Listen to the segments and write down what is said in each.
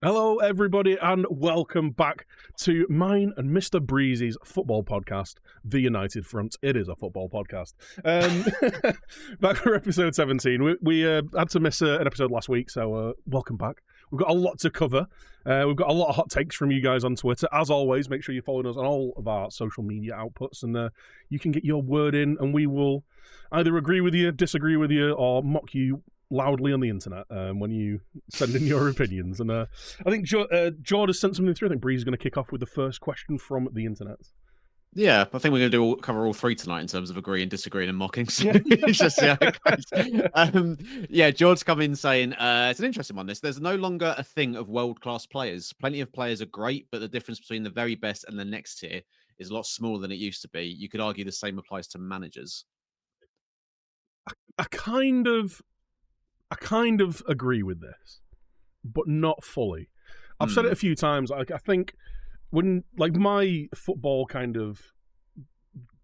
Hello, everybody, and welcome back to mine and Mr. Breezy's football podcast, The United Front. It is a football podcast. Back for episode 17. We had to miss an episode last week, so welcome back. We've got a lot to cover. We've got a lot of hot takes from you guys on Twitter. As always, make sure you follow us on all of our social media outputs, and you can get your word in, and we will either agree with you, disagree with you, or mock you loudly on the internet when you send in your opinions. And I think Jord has sent something through. I think Bree's going to kick off with the first question from the internet. Yeah, I think we're going to cover all three tonight in terms of agreeing, disagreeing, and mocking. So it's just see how it goes. George's come in saying it's an interesting one. There's no longer a thing of world-class players. Plenty of players are great, but the difference between the very best and the next tier is a lot smaller than it used to be. You could argue the same applies to managers. I kind of agree with this, but not fully. I've said it a few times. I think when my football kind of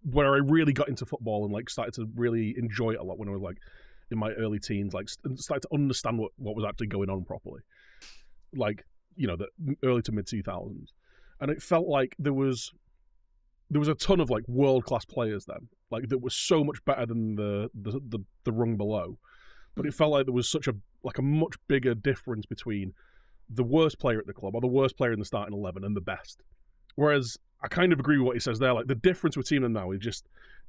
where I really got into football and started to really enjoy it a lot when I was in my early teens, started to understand what was actually going on properly, the early to mid 2000s, and it felt like there was a ton of world class players then, that was so much better than the rung below. But it felt like there was such a much bigger difference between the worst player at the club or the worst player in the starting 11 and the best. Whereas I kind of agree with what he says there. The difference between them now is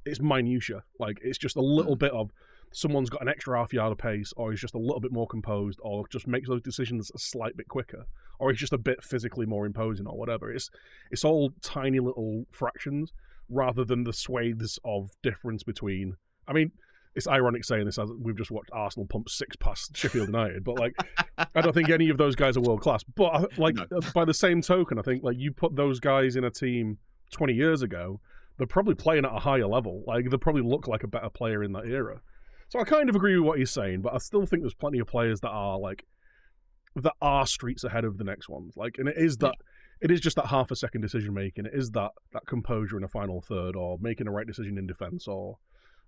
it's minutia. It's just a little bit of someone's got an extra half yard of pace, or he's just a little bit more composed, or just makes those decisions a slight bit quicker, or he's just a bit physically more imposing, or whatever. It's all tiny little fractions rather than the swathes of difference between. I mean, it's ironic saying this as we've just watched Arsenal pump 6 past Sheffield United, but I don't think any of those guys are world class. But no. By the same token, I think you put those guys in a team 20 years ago, they're probably playing at a higher level. They probably look like a better player in that era. So I kind of agree with what he's saying, but I still think there's plenty of players that are streets ahead of the next ones. And it is that. It is just that half a second decision making. It is that composure in a final third, or making the right decision in defence, or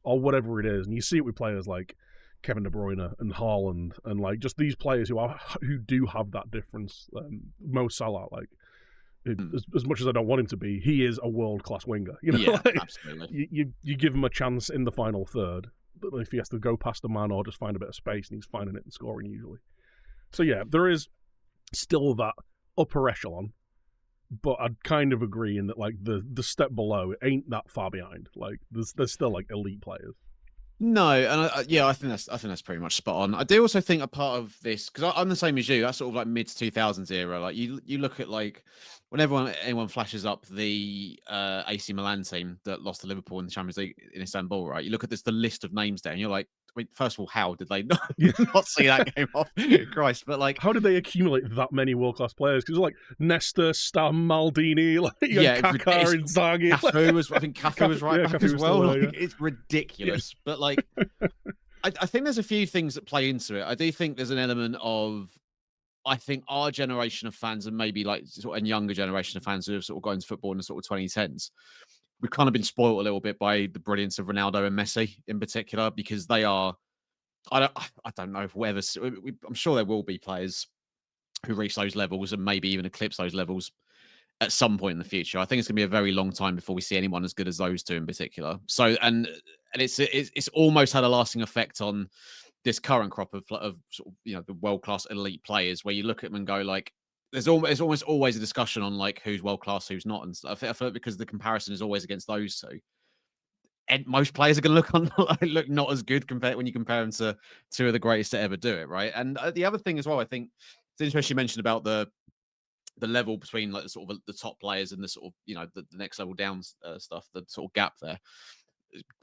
whatever it is. And you see it with players like Kevin De Bruyne and Haaland, and just these players who do have that difference. Mo Salah, as much as I don't want him to be, he is a world-class winger. Yeah, absolutely. You give him a chance in the final third, but if he has to go past a man or just find a bit of space, and he's finding it and scoring usually. So yeah, there is still that upper echelon, but I'd kind of agree in that the step below, it ain't that far behind. There's still elite players. No, and I think that's pretty much spot on. I do also think a part of this, because I'm the same as you. That's sort of mid 2000s era. You look at when anyone flashes up the AC Milan team that lost to Liverpool in the Champions League in Istanbul, right? You look at the list of names there, and you're like, I mean, first of all, how did they not see that game off? Christ, but how did they accumulate that many world class players? Because Nesta, Stam, Maldini, Kaká, Inzaghi. I think Cafu was right back as well. It's ridiculous, but I think there's a few things that play into it. I do think there's an element of, I think our generation of fans, and maybe a younger generation of fans who have sort of gone into football in the sort of 2010s, we've kind of been spoiled a little bit by the brilliance of Ronaldo and Messi in particular, because they are, I don't know if I'm sure there will be players who reach those levels and maybe even eclipse those levels at some point in the future. I think it's going to be a very long time before we see anyone as good as those two in particular. So, and it's almost had a lasting effect on this current crop of sort of, the world-class elite players, where you look at them and go there's almost always a discussion on who's world class, who's not, and stuff. I feel like because the comparison is always against those two, and most players are going to look not as good when you compare them to two of the greatest to ever do it, right? And the other thing as well, I think it's interesting you mentioned about the level between the sort of the top players and the sort of the next level down stuff, the sort of gap there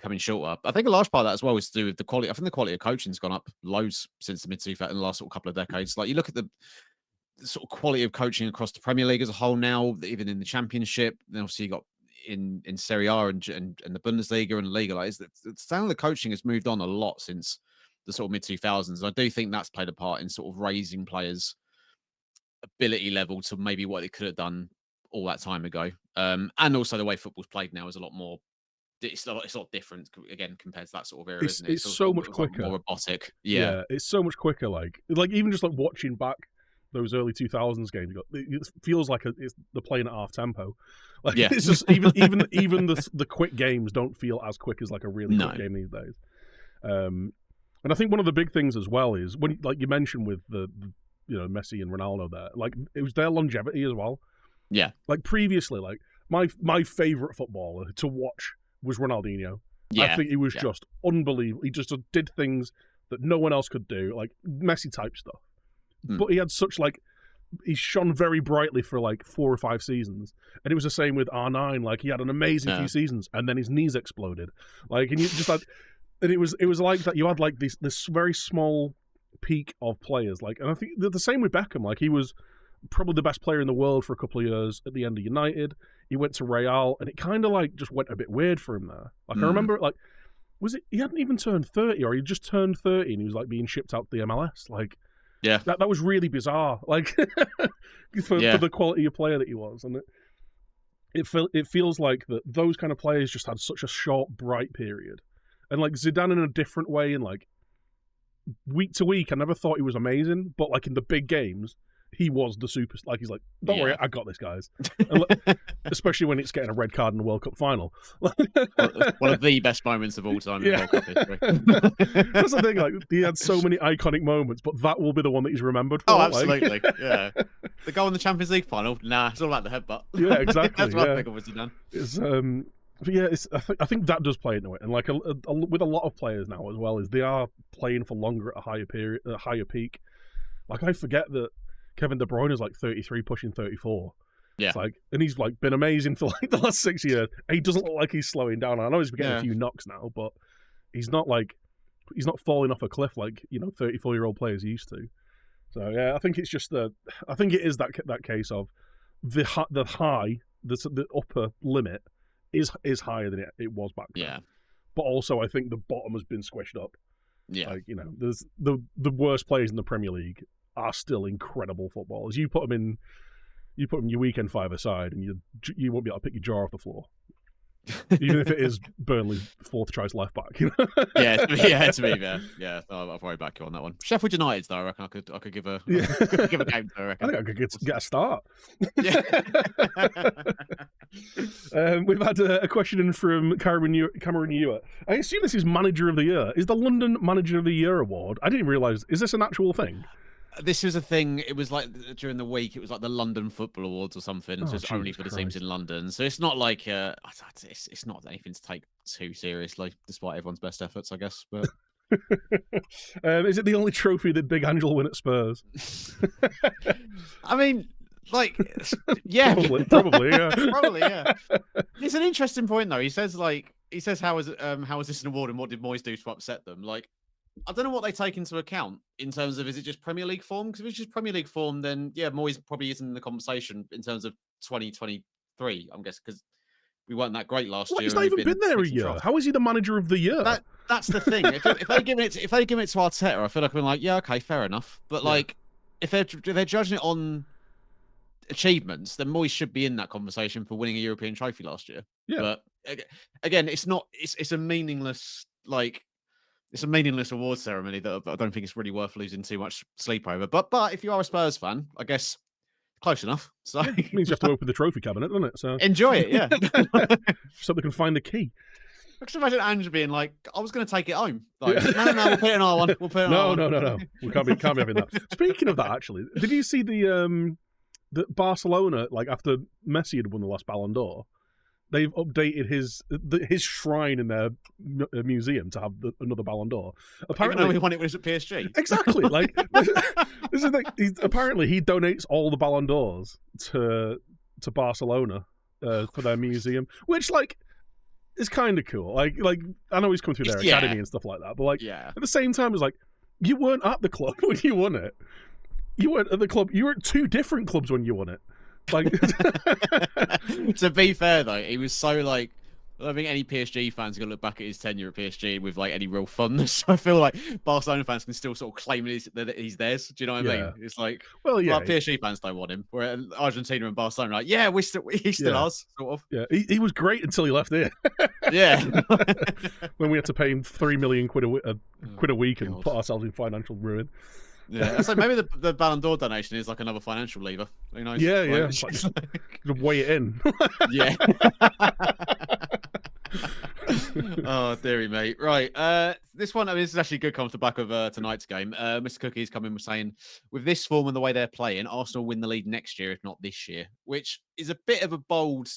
coming shorter. I think a large part of that as well is to do with the quality. I think the quality of coaching's gone up loads since the mid 2000s in the last sort of couple of decades. You look at the sort of quality of coaching across the Premier League as a whole now, even in the Championship. Then obviously you got in Serie A and the Bundesliga and Liga. The style of the coaching has moved on a lot since the sort of mid 2000s. I do think that's played a part in sort of raising players' ability level to maybe what they could have done all that time ago. And also the way football's played now is a lot more. It's a lot different again compared to that sort of era, isn't it? It's so much quicker, more robotic. Yeah, it's so much quicker. Even just watching back those early 2000s games, it feels like they're playing at half tempo. Like, Yeah. it's just even the quick games don't feel as quick as like a really quick game these days. And I think one of the big things as well is when, like you mentioned with the Messi and Ronaldo there, like it was their longevity as well. Yeah. Like previously, like my favorite footballer to watch was Ronaldinho. Yeah. I think he was just unbelievable. He just did things that no one else could do, like Messi type stuff. But he had such he shone very brightly for like 4 or 5 seasons, and it was the same with R9. Like he had an amazing few seasons, and then his knees exploded. Like, and you just had, and it was like that. You had like this very small peak of players. Like, and I think the same with Beckham. Like he was probably the best player in the world for a couple of years at the end of United. He went to Real, and it kind of like just went a bit weird for him there. Like I remember, like was it he hadn't even turned 30, or he just turned 30, and he was like being shipped out to the MLS. Like. Yeah, that was really bizarre. Like for the quality of player that he was, and it feels like that those kind of players just had such a short, bright period, and like Zidane in a different way. And like week to week, I never thought he was amazing, but like in the big games, he was the super. Like he's like, don't worry, I got this, guys. And, especially when it's getting a red card in the World Cup final. One of the best moments of all time in World Cup history. That's the thing. Like he had so many iconic moments, but that will be the one that he's remembered for. Oh, absolutely. Yeah. The goal in the Champions League final. Nah, it's all about the headbutt. Yeah, exactly. That's what I think obviously done. It's but yeah, I think that does play into it, and like with a lot of players now as well, is they are playing for longer at a higher peak. Like I forget that Kevin De Bruyne is like 33, pushing 34. Yeah. It's like, and he's like been amazing for like the last 6 years. And he doesn't look like he's slowing down. I know he's getting a few knocks now, but he's not falling off a cliff like 34-year-old players used to. So yeah, I think it's just I think it is that case of the upper limit is higher than it was back then. Yeah. But also I think the bottom has been squished up. Yeah. Like there's the worst players in the Premier League are still incredible footballers. You put them your weekend five aside, and you won't be able to pick your jaw off the floor, even if it is Burnley's 4th choice left back. Yeah, to be fair, yeah, I'll probably back you on that one. Sheffield United, though, I reckon I could give a give a game to. I reckon. I think I could get a start. Yeah. We've had a question in from Cameron Ewart. I assume this is Manager of the Year. Is the London Manager of the Year award? I didn't realise. Is this an actual thing? This was a thing. It was like during the week. It was like the London Football Awards or something. Oh, just only for the teams in London. So it's not like it's not anything to take too seriously, despite everyone's best efforts, I guess. But is it the only trophy that Big Angel win at Spurs? I mean, like, yeah, probably, yeah, probably, yeah. It's an interesting point though. He says how is this an award and what did Moyes do to upset them? Like, I don't know what they take into account in terms of, is it just Premier League form? Because if it's just Premier League form, then yeah, Moyes probably isn't in the conversation in terms of 2023, I'm guessing, because we weren't that great last year. He's not even been there a year. How is he the Manager of the Year? That's the thing. If they give it to Arteta, I feel like I'm like, yeah, okay, fair enough. But like, if they're judging it on achievements, then Moyes should be in that conversation for winning a European trophy last year. Yeah. But again, it's not. It's a meaningless It's a meaningless award ceremony that I don't think it's really worth losing too much sleep over. But if you are a Spurs fan, I guess close enough. So it means you have to open the trophy cabinet, doesn't it? So enjoy it, yeah. So they can find the key. I can imagine Ange being like, "I was going to take it home." Like, no, we'll put it in our one. We'll put it in our one. No. We can't be having that. Speaking of that, actually, did you see the Barcelona, like after Messi had won the last Ballon d'Or? They've updated his shrine in their museum to have another Ballon d'Or. Apparently, we won it when it was at PSG. Exactly. Like this is apparently he donates all the Ballon d'Ors to Barcelona for their museum, which like is kind of cool. Like I know he's come through their academy and stuff like that, but like at the same time, it's like you weren't at the club when you won it. You weren't at the club. You were at 2 different clubs when you won it. Like, to be fair though, he was so like, I don't think any PSG fans are gonna look back at his tenure at PSG with like any real fondness. So I feel like Barcelona fans can still sort of claim that he's theirs. Do you know what I mean? It's like, well, yeah, PSG fans don't want him. Where Argentina and Barcelona are like, yeah, he's still ours, sort of. Yeah, he was great until he left here. Yeah, when we had to pay him £3 million quid a week and put ourselves in financial ruin. Yeah, so maybe the Ballon d'Or donation is like another financial lever. Who knows? Yeah, like, yeah. Just weigh it in. Yeah. Oh, dearie mate. Right. This one, I mean, this is actually good. Comes off the back of tonight's game. Mr. Cookie's coming saying, with this form and the way they're playing, Arsenal win the league next year, if not this year, which is a bit of a bold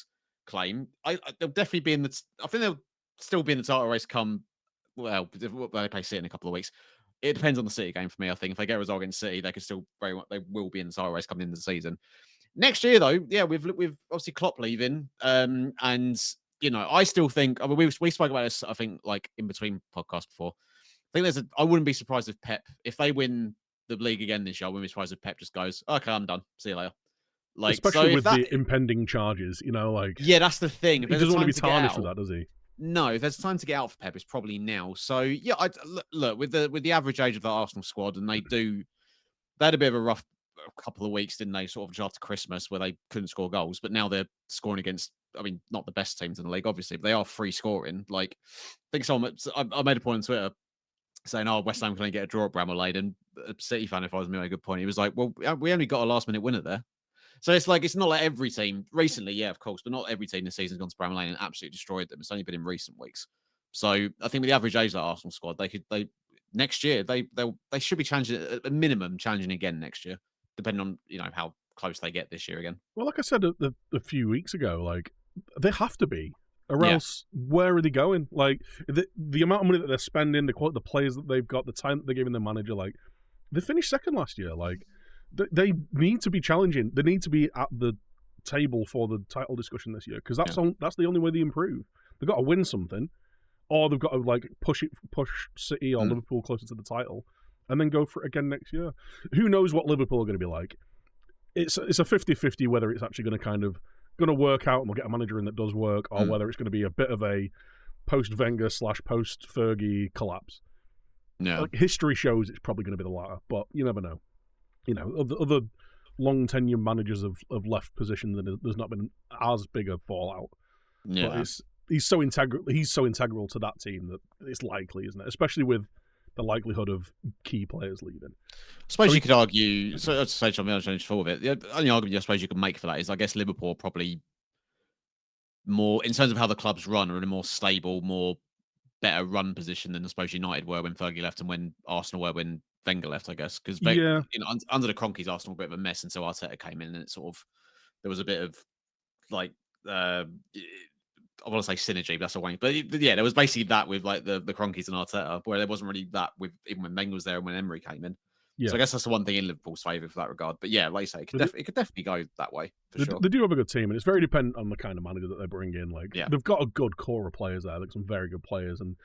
claim. They'll definitely be in the. I think they'll still be in the title race come. Well, they play City in a couple of weeks. It depends on the City game for me. I think if they get a result against City, they could still very much. They will be in the title race coming into the season. Next year, though, yeah, we've obviously Klopp leaving, and I still think. I mean, we spoke about this. I think like in between podcasts before. I think I wouldn't be surprised if they win the league again this year. I wouldn't be surprised if Pep just goes, "Okay, I'm done. See you later." Like, especially so with the impending charges, like yeah, that's the thing. He doesn't want to be tarnished with that, does he? No, if there's time to get out for Pep, it's probably now. So yeah, look with the average age of the Arsenal squad, and they had a bit of a rough couple of weeks, didn't they? Sort of just after Christmas, where they couldn't score goals, but now they're scoring against. I mean, not the best teams in the league, obviously, but they are free scoring. Like, I think I made a point on Twitter saying, "Oh, West Ham can only get a draw at Bramall Lane," and a City fan, if I was me, made a good point. He was like, "Well, we only got a last minute winner there." So it's like it's not like every team recently, yeah, of course, but not every team this season's gone to Bramall Lane and absolutely destroyed them. It's only been in recent weeks. So I think with the average age of that Arsenal squad, they next year they should be challenging at a minimum, challenging again next year, depending on how close they get this year again. Well, like I said a few weeks ago, like they have to be, or else where are they going? Like the amount of money that they're spending, the players that they've got, the time that they're giving their manager, like they finished second last year. Like they need to be challenging. They need to be at the table for the title discussion this year because that's the only way they improve. They've got to win something, or they've got to like push City or Liverpool closer to the title, and then go for it again next year. Who knows what Liverpool are going to be like? It's a 50-50 whether it's actually going to work out and we'll get a manager in that does work, or whether it's going to be a bit of a post-Wenger / post-Fergie collapse. No, like, history shows it's probably going to be the latter, but you never know. Other long tenure managers have left positions and there's not been as big a fallout. Yeah, but he's so integral to that team that it's likely, isn't it? Especially with the likelihood of key players leaving. I suppose you could argue. So I'd say something else for it. The only argument I suppose you can make for that is, I guess Liverpool probably more in terms of how the clubs run are in a more stable, more better run position than I suppose United were when Fergie left and when Arsenal were when Wenger left. I guess because under the Kroenkes, Arsenal were a bit of a mess until Arteta came in, and it sort of there was a bit of like. I want to say synergy, but that's a wank. But yeah, there was basically that with like the Kroenkes and Arteta, where there wasn't really that with even when Wenger was there and when Emery came in. Yeah. So I guess that's the one thing in Liverpool's favour for that regard. But yeah, like you say, it could definitely go that way for sure. They do have a good team, and it's very dependent on the kind of manager that they bring in. Like they've got a good core of players there, like some very good players, and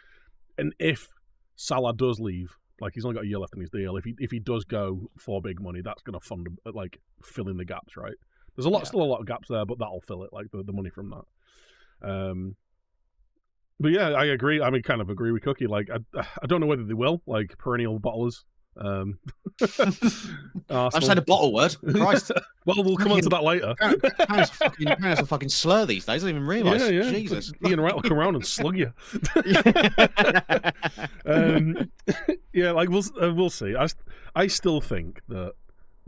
if Salah does leave, like he's only got a year left in his deal, if he does go for big money, that's going to fund like fill in the gaps, right? There's still a lot of gaps there, but that'll fill it, like the money from that. But yeah, I agree. I mean, kind of agree with Cookie. Like, I don't know whether they will, like perennial bottlers. I've said a bottle word. Christ. Well, we'll come on to that later. Parents a fucking slur these days. I don't even realise. Yeah. Jesus. Ian Wright will come around and slug you. Yeah, like we'll see. I still think that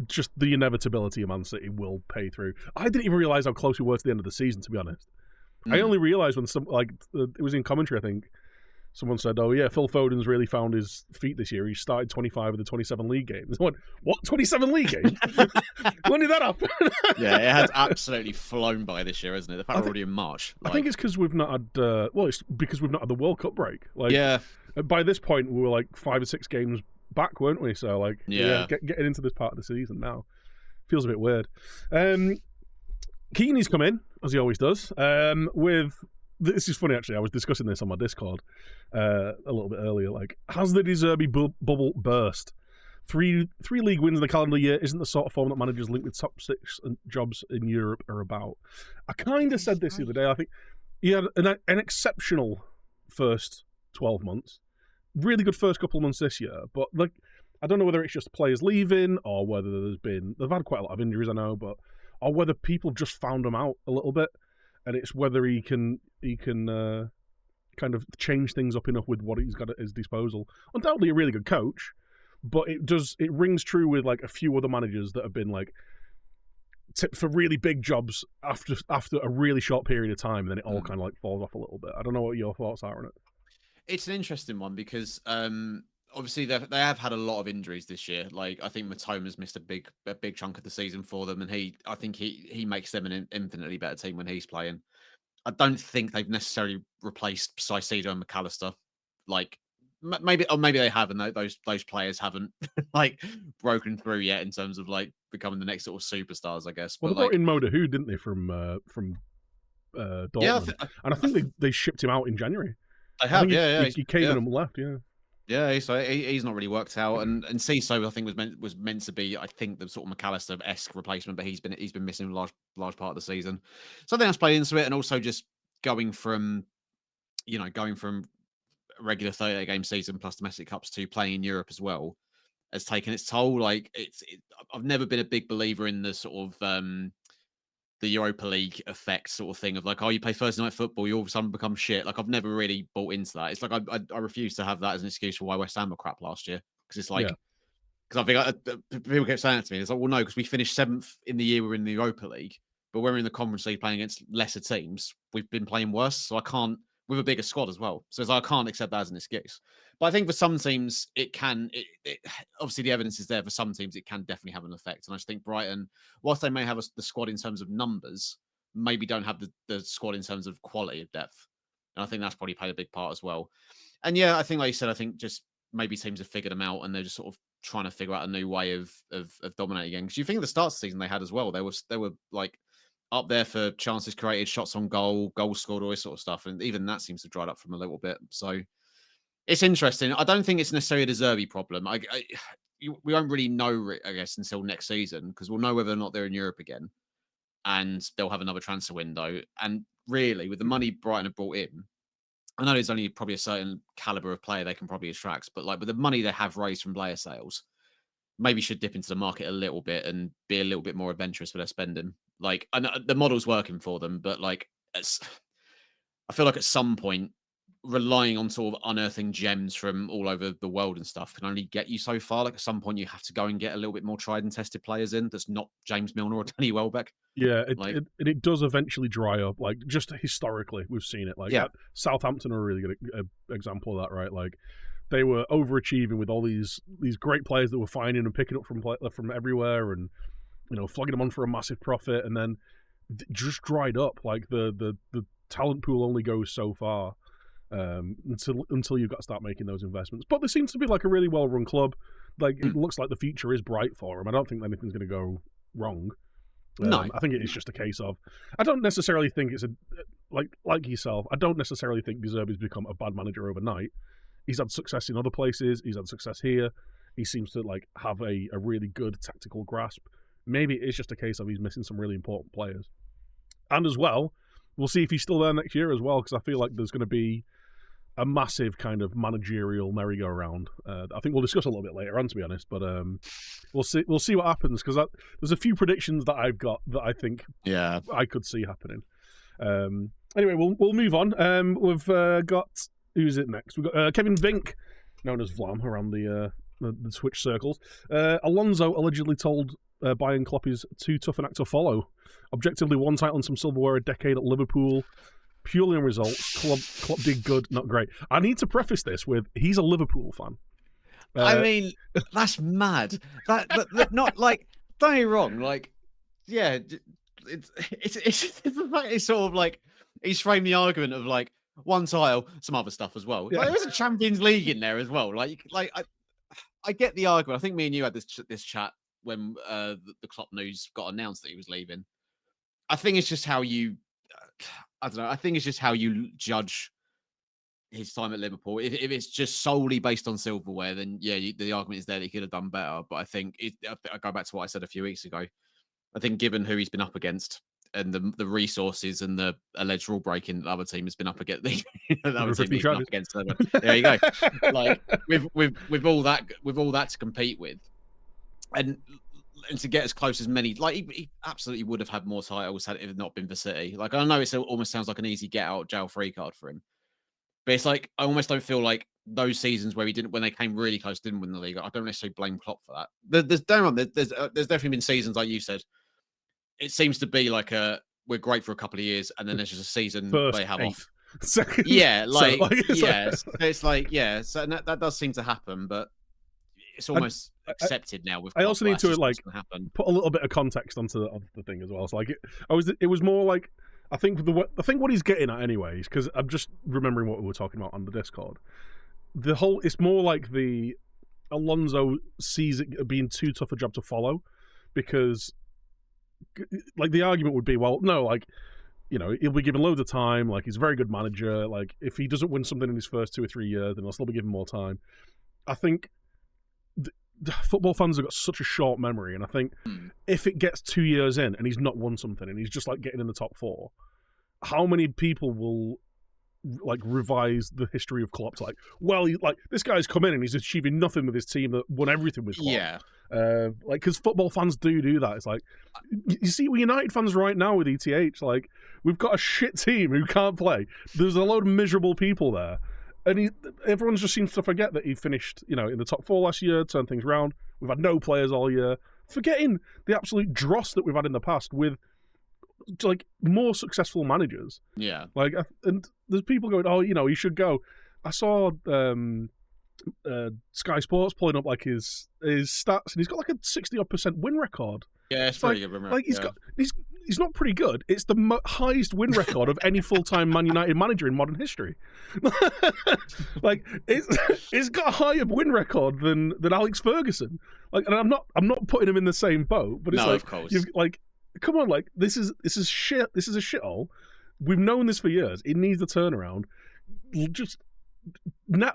just the inevitability of Man City will pay through. I didn't even realise how close we were to the end of the season, to be honest. I only realised when it was in commentary, I think, someone said, "Oh yeah, Phil Foden's really found his feet this year. He started 25 of the 27 league games." I went, "What? 27 league games? When did that happen?" Yeah, it has absolutely flown by this year, isn't it? The fact we're already in March. I think it's because we've not had. It's because we've not had the World Cup break. Like, yeah. By this point, we were like 5 or 6 games back, weren't we? So like, getting into this part of the season now feels a bit weird. Keane's come in as he always does. This is funny, actually. I was discussing this on my Discord a little bit earlier. Like, has the De Zerbi bubble burst? Three league wins in the calendar year isn't the sort of form that managers linked with top 6 jobs in Europe are about. I kind of said this the other day. I think he had an exceptional first 12 months. Really good first couple of months this year. But, like, I don't know whether it's just players leaving or whether they've had quite a lot of injuries, I know, or whether people just found him out a little bit. And it's whether he can kind of change things up enough with what he's got at his disposal. Undoubtedly a really good coach, but it rings true with like a few other managers that have been like tipped for really big jobs after a really short period of time, and then it all kind of like falls off a little bit. I don't know what your thoughts are on it. It's an interesting one because obviously they have had a lot of injuries this year. Like I think Matoma's missed a big chunk of the season for them, and I think he makes them an infinitely better team when he's playing. I don't think they've necessarily replaced Caicedo and McAllister. Like maybe they have, and those players haven't like broken through yet in terms of like becoming the next sort of superstars, I guess. Well, but they brought like in Moda Who, didn't they, from Dortmund? And I think they shipped him out in January. I have, He came in and left, yeah. Yeah, so he's not really worked out, and Ciso I think was meant to be, I think, the sort of McAllister-esque replacement, but he's been missing a large part of the season. So I think that's played into it, and also just going from regular 38 game season plus domestic cups to playing in Europe as well has taken its toll. Like I've never been a big believer in the sort of the Europa League effect sort of thing of like, oh, you play Thursday night football, you all of a sudden become shit. Like I've never really bought into that. It's like I refuse to have that as an excuse for why West Ham were crap last year, because it's like because I think people kept saying that to me. It's like, well, no, because we finished 7th in the year we're in the Europa League, but when we're in the Conference League playing against lesser teams, we've been playing worse. So I can't, with a bigger squad as well. So I can't accept that as an excuse. But I think for some teams, it can. Obviously, the evidence is there. For some teams, it can definitely have an effect. And I just think Brighton, whilst they may have the squad in terms of numbers, maybe don't have the squad in terms of quality of depth. And I think that's probably played a big part as well. And yeah, I think, like you said, I think just maybe teams have figured them out and they're just sort of trying to figure out a new way of dominating again. Because you think at the start of the season they had as well. They were like up there for chances created, shots on goal, goals scored, all this sort of stuff. And even that seems to have dried up from a little bit. So it's interesting. I don't think it's necessarily a De Zerbi problem. We won't really know, I guess, until next season, because we'll know whether or not they're in Europe again, and they'll have another transfer window. And really, with the money Brighton have brought in, I know there's only probably a certain caliber of player they can probably attract, but like with the money they have raised from player sales, maybe should dip into the market a little bit and be a little bit more adventurous with their spending. Like, I know the model's working for them, but like, I feel like at some point, relying on sort of unearthing gems from all over the world and stuff can only get you so far. Like, at some point, you have to go and get a little bit more tried and tested players in. That's not James Milner or Danny Welbeck. Yeah, it does eventually dry up. Like, just historically, we've seen it. Like, Southampton are a really good example of that, right? Like, they were overachieving with all these great players that were finding and picking up from everywhere, and flogging them on for a massive profit, and then just dried up. Like the talent pool only goes so far until you've got to start making those investments. But there seems to be like a really well run club. Like it looks like the future is bright for them. I don't think anything's going to go wrong. No, I think it is just a case of I don't necessarily think it's like yourself. I don't necessarily think De Zerbi's become a bad manager overnight. He's had success in other places. He's had success here. He seems to like have a really good tactical grasp. Maybe it's just a case of he's missing some really important players. And as well, we'll see if he's still there next year as well, because I feel like there's going to be a massive kind of managerial merry-go-round. I think we'll discuss a little bit later on, to be honest. But we'll see what happens, because there's a few predictions that I've got that I think I could see happening. Anyway, we'll move on. We've got who's it next? We've got Kevin Vink, known as Vlam around the Switch circles. Alonso allegedly told Bayern Klopp is too tough an act to follow. Objectively, one title and some silverware a decade at Liverpool. Purely on results, Klopp did good, not great. I need to preface this with he's a Liverpool fan. I mean, that's mad. That not like, don't get me wrong. Like, yeah, it's sort of like he's framed the argument of like one title, some other stuff as well. Yeah. Like, there's a Champions League in there as well. Like I get the argument. I think me and you had this chat when the Klopp news got announced that he was leaving. I think it's just how you, I don't know. I think it's just how you judge his time at Liverpool. If it's just solely based on silverware, then yeah, the argument is there that he could have done better. But I think I go back to what I said a few weeks ago. I think given who he's been up against and the resources and the alleged rule breaking the other team has been up against, the other team he's been up against. There you go. Like with all that to compete with, and to get as close as many, like he absolutely would have had more titles had it not been for City. Like I know it almost sounds like an easy get out jail free card for him, but it's like I almost don't feel like those seasons where when they came really close, didn't win the league. I don't necessarily blame Klopp for that. There's definitely been seasons, like you said, it seems to be like we're great for a couple of years, and then there's just a season they have off. Second, yeah, like it's like so that does seem to happen, but it's almost accepted now. With Klopp, I also need to like put a little bit of context onto the thing as well. So like it was more like I think what he's getting at anyways, because I'm just remembering what we were talking about on the Discord. It's more like the Alonso sees it being too tough a job to follow, because like the argument would be, well, no, like, you know, he'll be given loads of time. Like, he's a very good manager. Like, if he doesn't win something in his first 2 or 3 years, then he'll still be given more time. I think football fans have got such a short memory, and I think if it gets 2 years in and he's not won something and he's just like getting in the top 4, how many people will like revise the history of Klopp to like, well, like this guy's come in and he's achieving nothing with his team that won everything with Klopp. Yeah. Like, because football fans do that. It's like, you see, we're United fans right now with ETH. Like, we've got a shit team who can't play. There's a load of miserable people there, and everyone just seems to forget that he finished, you know, in the top 4 last year, turned things around. We've had no players all year, forgetting the absolute dross that we've had in the past with like more successful managers. Yeah, like, and there's people going, oh, you know, he should go. I saw Sky Sports pulling up like his stats, and he's got like a 60% win record. Yeah, it's pretty good. Like he's not pretty good. It's the highest win record of any full-time Man United manager in modern history. Like it's got a higher win record than Alex Ferguson. Like, and I'm not putting him in the same boat, but it's no, like, of course. Like, come on, like this is shit. This is a shithole. We've known this for years. It needs a turnaround. Just now,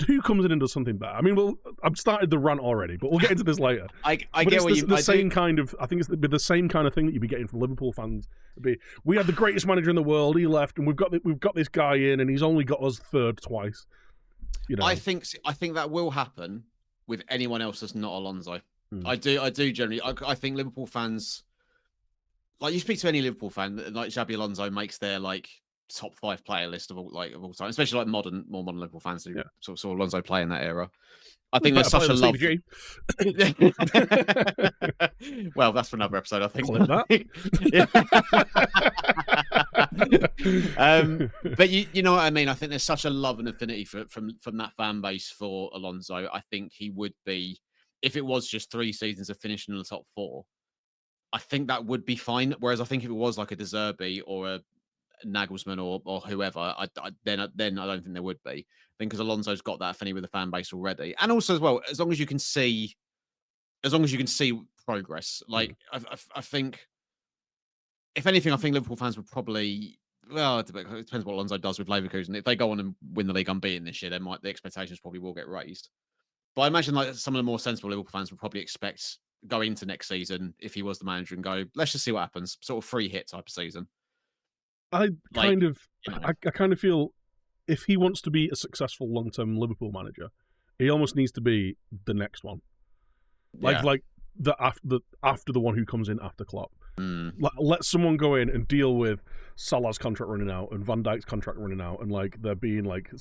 who comes in and does something better? I mean, I've started the rant already, but we'll get into this later. I get what the same kind of. I think it's the same kind of thing that you'd be getting from Liverpool fans. We had the greatest manager in the world. He left, and we've got this guy in, and he's only got us third twice. You know, I think that will happen with anyone else that's not Alonso. I do generally. I think Liverpool fans, like, you speak to any Liverpool fan, like Xabi Alonso makes their like top 5 player list of all time, especially like more modern Liverpool fans who sort of saw Alonso play in that era. I think there's such a love. Well, that's for another episode, I think. But you know what I mean. I think there's such a love and affinity from that fan base for Alonso. I think he would be, if it was just 3 seasons of finishing in the top 4, I think that would be fine. Whereas I think if it was like a De Zerbi or a Nagelsmann or whoever, then I don't think there would be. I think because Alonso's got that affinity with the fan base already, and also as well, as long as you can see progress. Like I think, if anything, I think Liverpool fans would probably, well, it depends what Alonso does with Leverkusen. If they go on and win the league unbeaten this year, the expectations probably will get raised. But I imagine like some of the more sensible Liverpool fans would probably expect go into next season, if he was the manager, and go, let's just see what happens. Sort of free hit type of season. I kind of feel if he wants to be a successful long-term Liverpool manager, he almost needs to be the next one, like the after the one who comes in after Klopp. Let someone go in and deal with Salah's contract running out and Van Dijk's contract running out, and like there being like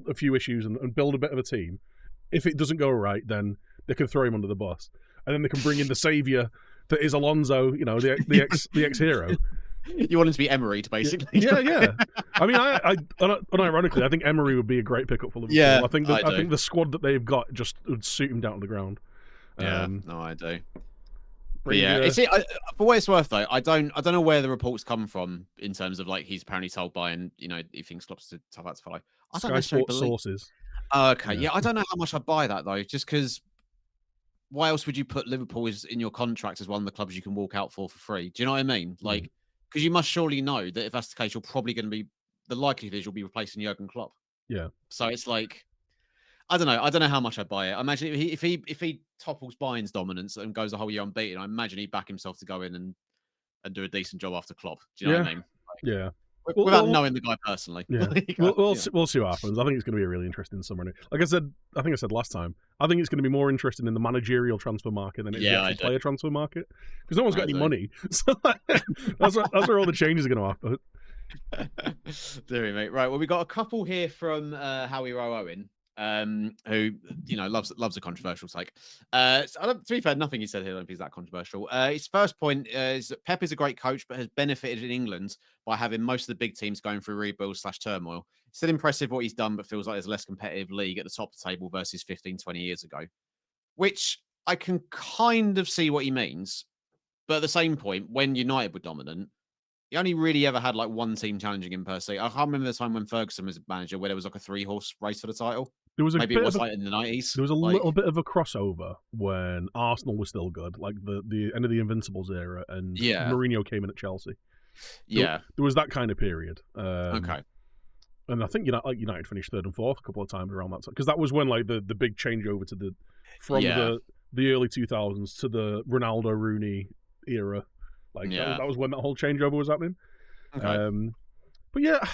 a few issues, and build a bit of a team. If it doesn't go right, then they can throw him under the bus, and then they can bring in the savior that is Alonso, you know, the ex-hero. You want him to be Emery, basically. Yeah. I mean, I unironically, I think Emery would be a great pickup for Liverpool. Yeah, I think the squad that they've got just would suit him down to the ground. Yeah, no, I do. But yeah, for what it's worth, though, I don't know where the reports come from in terms of like he's apparently told by, and you know, he thinks Klopp's tough out to follow. I don't Sky Sports sources. Okay, yeah, I don't know how much I'd buy that though, just because. Why else would you put Liverpool in your contract as one of the clubs you can walk out for free? Do you know what I mean? Like, because you must surely know that if that's the case, you're probably going to be, the likelihood is you'll be replacing Jurgen Klopp. Yeah. So it's like, I don't know how much I'd buy it. I imagine if he topples Bayern's dominance and goes a whole year unbeaten, I imagine he'd back himself to go in and do a decent job after Klopp. Do you know what I mean? Yeah. Without knowing the guy personally. Yeah. We'll see what happens. I think it's going to be a really interesting summer. Like I think I said last time, I think it's going to be more interesting in the managerial transfer market than in the actual player transfer market, because no one's got any money. So that's where all the changes are going to happen. Dear mate. Right. Well, we got a couple here from Howie Rowe Owen. who loves a controversial take. To be fair, nothing he said here I don't think is that controversial. His first point is that Pep is a great coach, but has benefited in England by having most of the big teams going through rebuild/turmoil. Still impressive what he's done, but feels like there's a less competitive league at the top of the table versus 15, 20 years ago. Which I can kind of see what he means. But at the same point, when United were dominant, he only really ever had like one team challenging him per se. I can't remember the time when Ferguson was manager where there was like a 3-horse race for the title. There was Maybe it was like in the 90s. There was a little bit of a crossover when Arsenal was still good, like the end of the Invincibles era, and Mourinho came in at Chelsea. There was that kind of period. Okay. And I think United finished 3rd and 4th a couple of times around that time, because that was when like the big changeover to the early 2000s to the Ronaldo Rooney era. Like that was when that whole changeover was happening. Okay. But yeah,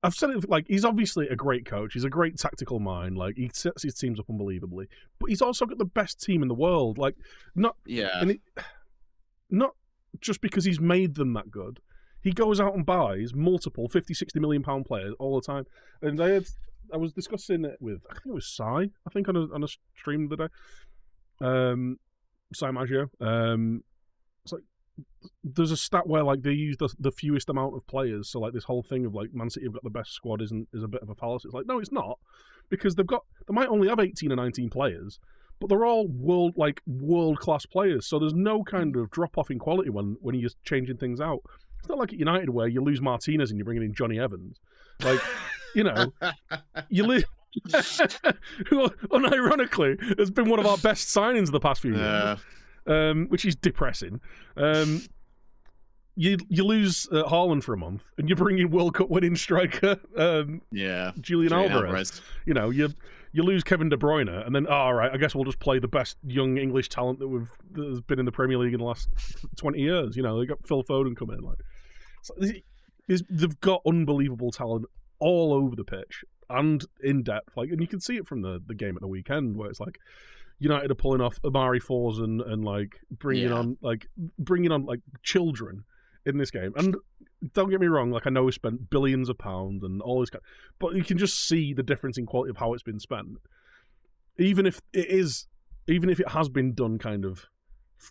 I've said it, like, he's obviously a great coach. He's a great tactical mind. Like, he sets his teams up unbelievably. But he's also got the best team in the world. Like, not just because he's made them that good. He goes out and buys multiple 50, 60 million pound players all the time. And I was discussing it with, I think it was Sai, I think on a stream the other day. Sai Maggio. It's like, there's a stat where like they use the fewest amount of players, so like this whole thing of like Man City have got the best squad is a bit of a fallacy. It's like, no, it's not, because they might only have 18 or 19 players, but they're all world class players. So there's no kind of drop off in quality when you're changing things out. It's not like at United where you lose Martinez and you're bringing in Johnny Evans, like you lose. Who unironically has been one of our best signings of the past few years. Which is depressing. You lose Haaland for a month, and you bring in World Cup winning striker Julian Alvarez. You lose Kevin De Bruyne, and then all right, I guess we'll just play the best young English talent that has been in the Premier League in the last 20 years. They got Phil Foden come in. They've got unbelievable talent all over the pitch and in depth. And you can see it from the game at the weekend where it's like United are pulling off Amari Fours and like bringing on children in this game. And don't get me wrong, like I know we spent billions of pounds and all this, but you can just see the difference in quality of how it's been spent. Even if it has been done kind of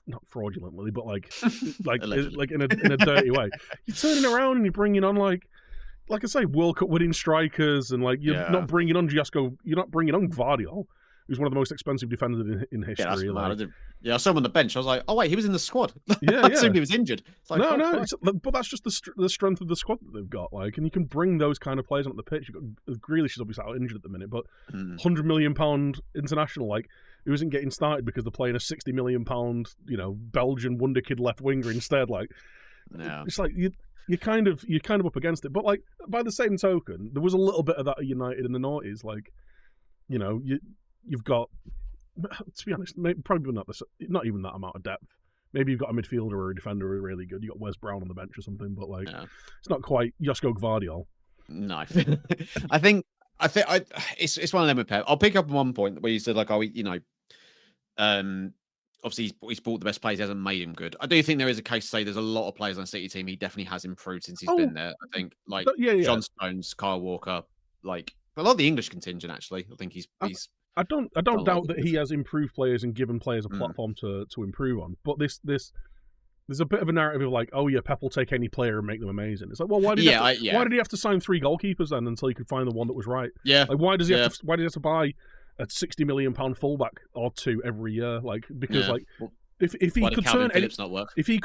not fraudulently, but like in a dirty way. You're turning around and you're bringing on like I say, World Cup winning strikers, and like you're not bringing on Gvardiol, who's one of the most expensive defenders in history. I saw him on the bench. I was like, oh wait, he was in the squad. I assumed he was injured. It's like, but that's just the strength of the squad that they've got. Like, and you can bring those kind of players onto the pitch. You've got Grealish is obviously out injured at the minute, but £100 million international, like, who isn't getting started because they're playing a £60 million Belgian wonder kid left winger instead. Like, it's like you're kind of up against it. But like, by the same token, there was a little bit of that at United in the noughties. Like, you've got, to be honest, probably not even that amount of depth. Maybe you've got a midfielder or a defender who are really good. You've got Wes Brown on the bench or something, but like, it's not quite Josko Gvardiol. No, I think it's one of them with Pep. I'll pick up on one point where you said like, obviously he's bought the best players, he hasn't made him good. I do think there is a case to say there's a lot of players on the City team he definitely has improved since he's been there. I think like John Stones, Kyle Walker, like a lot of the English contingent actually. I think he's I don't doubt that he has improved players and given players a platform to improve on. But there's a bit of a narrative of like, oh yeah, Pep will take any player and make them amazing. It's like, well, why did he have to sign 3 goalkeepers then until he could find the one that was right? Yeah. Like, why does he have to buy a £60 million fullback or 2 every year? Like, because like if he could turn if he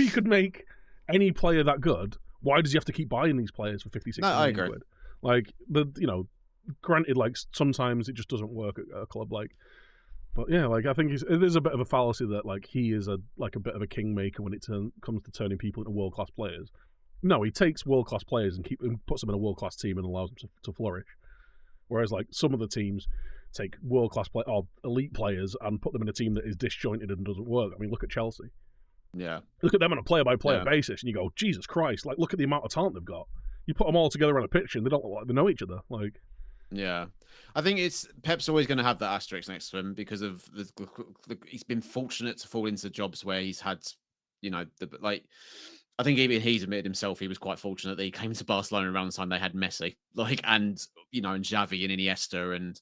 could make any player that good, why does he have to keep buying these players for 50, 60 million I agree. quid? Like, granted, like sometimes it just doesn't work at a club, like, but yeah, like I think it is a bit of a fallacy that like he is a bit of a kingmaker when it comes to turning people into world class players. No, he takes world class players and puts them in a world class team and allows them to flourish. Whereas like some of the teams take world class or elite players and put them in a team that is disjointed and doesn't work. I mean, look at Chelsea. Yeah, look at them on a player by player basis, and you go, Jesus Christ! Like, look at the amount of talent they've got. You put them all together on a pitch, and they don't look like they know each other. Like. Yeah, I think Pep's always going to have that asterisk next to him because of he's been fortunate to fall into jobs where he's had, I think even he's admitted himself he was quite fortunate that he came to Barcelona around the time they had Messi, and Xavi and Iniesta and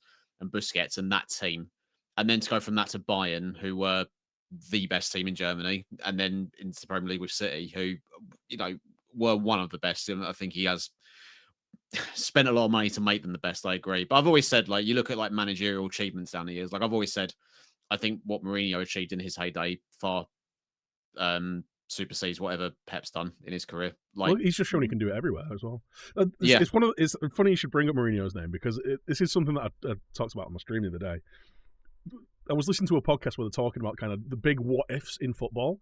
Busquets and that team, and then to go from that to Bayern, who were the best team in Germany, and then into the Premier League with City, who were one of the best. And I think he has spent a lot of money to make them the best. I agree, but I've always said, you look at managerial achievements down the years. I've always said, I think what Mourinho achieved in his heyday far supersedes whatever Pep's done in his career. Well, he's just shown he can do it everywhere as well. It's funny you should bring up Mourinho's name, because this is something that I talked about on my stream the other day. I was listening to a podcast where they're talking about kind of the big what ifs in football,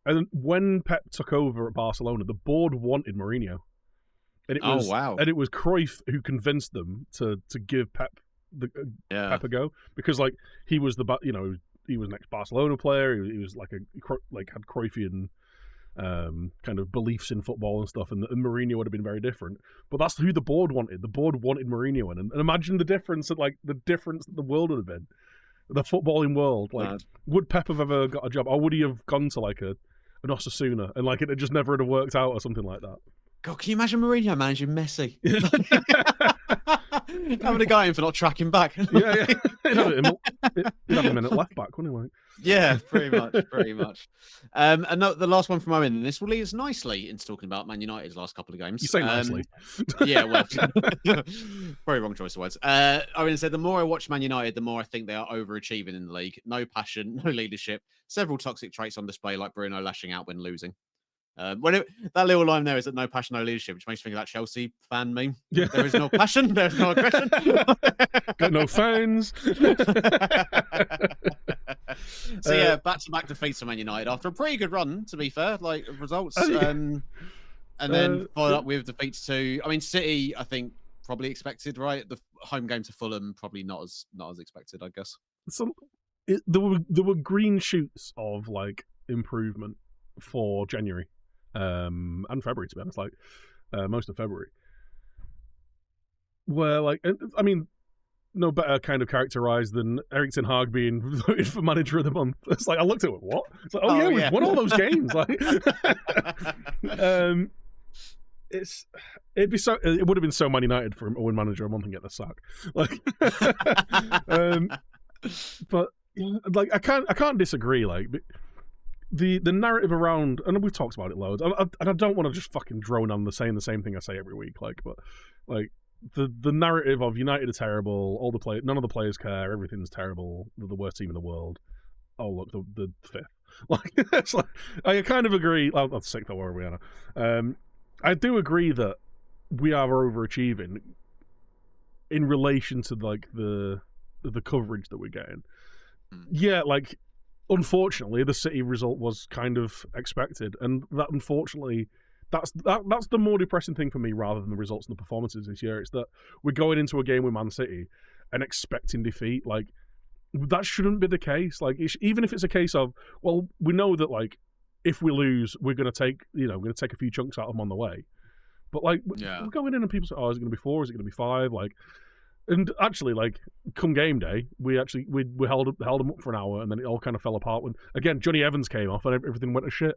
and when Pep took over at Barcelona, the board wanted Mourinho, and it was and it was Cruyff who convinced them to give Pep Pep a go, because he was he was an ex-Barcelona player. He was had Cruyffian kind of beliefs in football and stuff, and Mourinho would have been very different. But that's who the board wanted. The board wanted Mourinho in, and imagine the difference that the world would have been, the footballing world. Would Pep have ever got a job, or would he have gone to an Osasuna and it just never have worked out or something like that? God, can you imagine Mourinho managing Messi? Having a guy in for not tracking back. Yeah. He'd have him in at left back, wouldn't he? Yeah, pretty much. And the last one from Owen, and this will lead us nicely into talking about Man United's last couple of games. You say nicely. Yeah, well, very wrong choice of words. Owen said, the more I watch Man United, the more I think they are overachieving in the league. No passion, no leadership, several toxic traits on display, like Bruno lashing out when losing. That little line there is that no passion, no leadership, which makes me think of that Chelsea fan meme. Yeah. There is no passion, there's no aggression. Got no fans. So back-to-back defeats for Man United after a pretty good run, to be fair, results. And then followed up with defeats to, City, I think probably expected, right? The home game to Fulham, probably not as expected, I guess. There were green shoots of improvement for January. And February, to be honest, most of February, where no better kind of characterized than Erik ten Hag being voted for manager of the month. It's I looked at it, what? It's we've won all those games. It would have been so Man United for him to win manager of the month and get the sack. But I can't disagree. The narrative around, and we've talked about it loads, and I don't want to just fucking drone on saying the same thing I say every week, but the narrative of United are terrible, none of the players care, everything's terrible, they're the worst team in the world. Oh look, the fifth. It's I kind of agree. I'll stick that where we are. I do agree that we are overachieving in relation to the coverage that we're getting. Yeah, unfortunately, the City result was kind of expected, and that unfortunately, that's the more depressing thing for me, rather than the results and the performances this year. It's that we're going into a game with Man City and expecting defeat. That shouldn't be the case. Even if it's a case of, well, we know that if we lose, we're going to take a few chunks out of them on the way. But we're going in and people say, oh, is it going to be 4? Is it going to be 5? And actually, come game day, we held them up for an hour, and then it all kind of fell apart when, again, Johnny Evans came off and everything went to shit.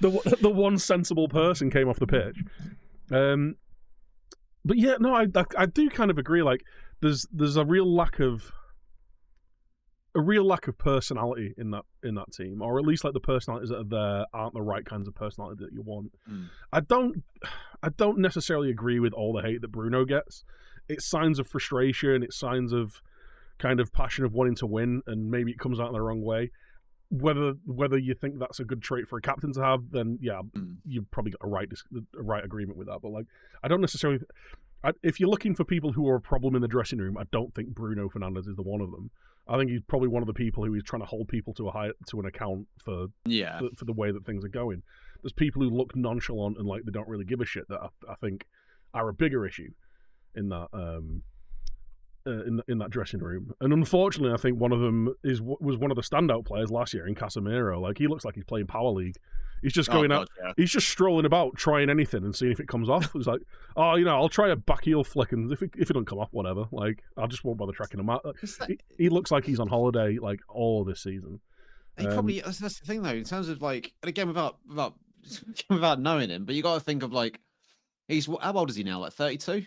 the one sensible person came off the pitch. But yeah, no, I do kind of agree. There's a real lack of personality in that team, or at least the personalities that are there aren't the right kinds of personality that you want. I don't necessarily agree with all the hate that Bruno gets. It's signs of frustration, it's signs of kind of passion of wanting to win, and maybe it comes out in the wrong way. Whether you think that's a good trait for a captain to have, then yeah, you've probably got a right agreement with that. But I don't necessarily. If you're looking for people who are a problem in the dressing room, I don't think Bruno Fernandes is the one of them. I think he's probably one of the people who is trying to hold people to an account for the way that things are going. There's people who look nonchalant and they don't really give a shit that I think are a bigger issue in that in that dressing room. And unfortunately, I think one of them was one of the standout players last year in Casemiro. He looks like he's playing Power League. He's just going out. Yeah. He's just strolling about, trying anything and seeing if it comes off. It's I'll try a back heel flick, and if it don't come off, whatever. I just won't bother tracking him out. He looks like he's on holiday all this season. He probably that's the thing though. In terms of and again without without knowing him, but you got to think of like how old is he now? Like 32?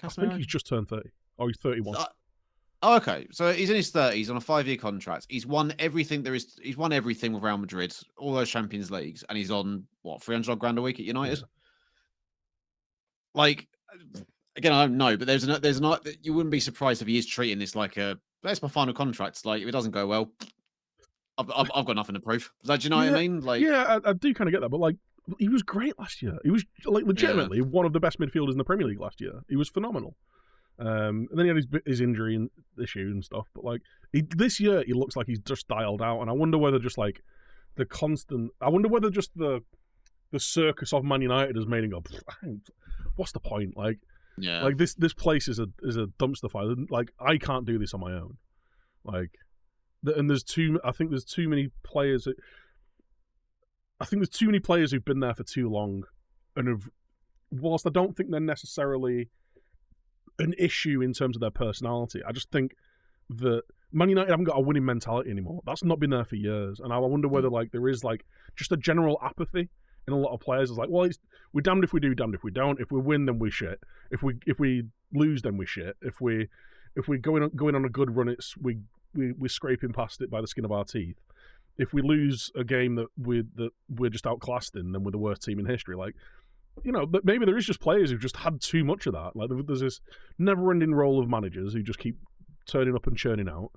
I think he's just turned 30. Oh, he's 31. Oh, okay. So he's in his 30s on a 5-year contract. He's won everything there is. He's won everything with Real Madrid, all those Champions Leagues, and he's on what 300 grand a week at United. Yeah. Like, again, I don't know, but there's not. You wouldn't be surprised if he is treating this like that's my final contract. Like, if it doesn't go well, I've got nothing to prove. Do you know what I mean? Like, yeah, I do kind of get that, but like, he was great last year. He was like legitimately one of the best midfielders in the Premier League last year. He was phenomenal. And then he had his injury and issue and stuff. But like this year, he looks like he's just dialed out. And I wonder whether just like the circus of Man United has made him go, what's the point? Like, yeah, like this place is a dumpster fire. Like, I can't do this on my own. Like, and I think there's too many players. I think there's too many players who've been there for too long, and whilst I don't think they're necessarily an issue in terms of their personality, I just think that Man United haven't got a winning mentality anymore. That's not been there for years, and I wonder whether like there is like just a general apathy in a lot of players. It's like, well, we're damned if we do, damned if we don't. If we win, then we shit. If we lose, then we shit. If we're going on a good run, we're scraping past it by the skin of our teeth. If we lose a game that we're just outclassed in, then we're the worst team in history. Like, you know, but maybe there is just players who've just had too much of that. Like, there's this never-ending roll of managers who just keep turning up and churning out,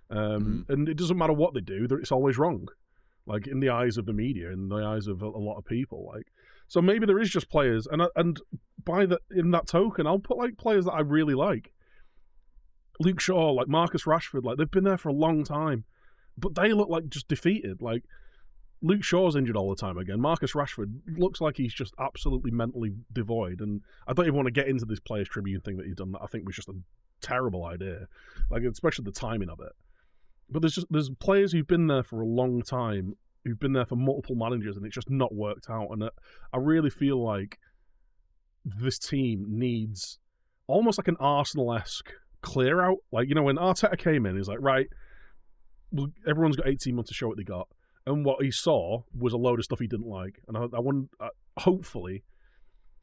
and it doesn't matter what they do; it's always wrong. Like, in the eyes of the media, in the eyes of a lot of people. Like, so maybe there is just players, and in that token, I'll put like players that I really like. Luke Shaw, like Marcus Rashford, like they've been there for a long time, but they look like just defeated. Like, Luke Shaw's injured all the time again. Marcus Rashford looks like he's just absolutely mentally devoid, and I don't even want to get into this Players Tribune thing that he's done that I think was just a terrible idea, like especially the timing of it. But there's players who've been there for a long time, who've been there for multiple managers, and it's just not worked out. And I really feel like this team needs almost like an Arsenal-esque clear out. Like, you know, when Arteta came in, he's like, right, everyone's got 18 months to show what they got. And what he saw was a load of stuff he didn't like. And I wonder, hopefully,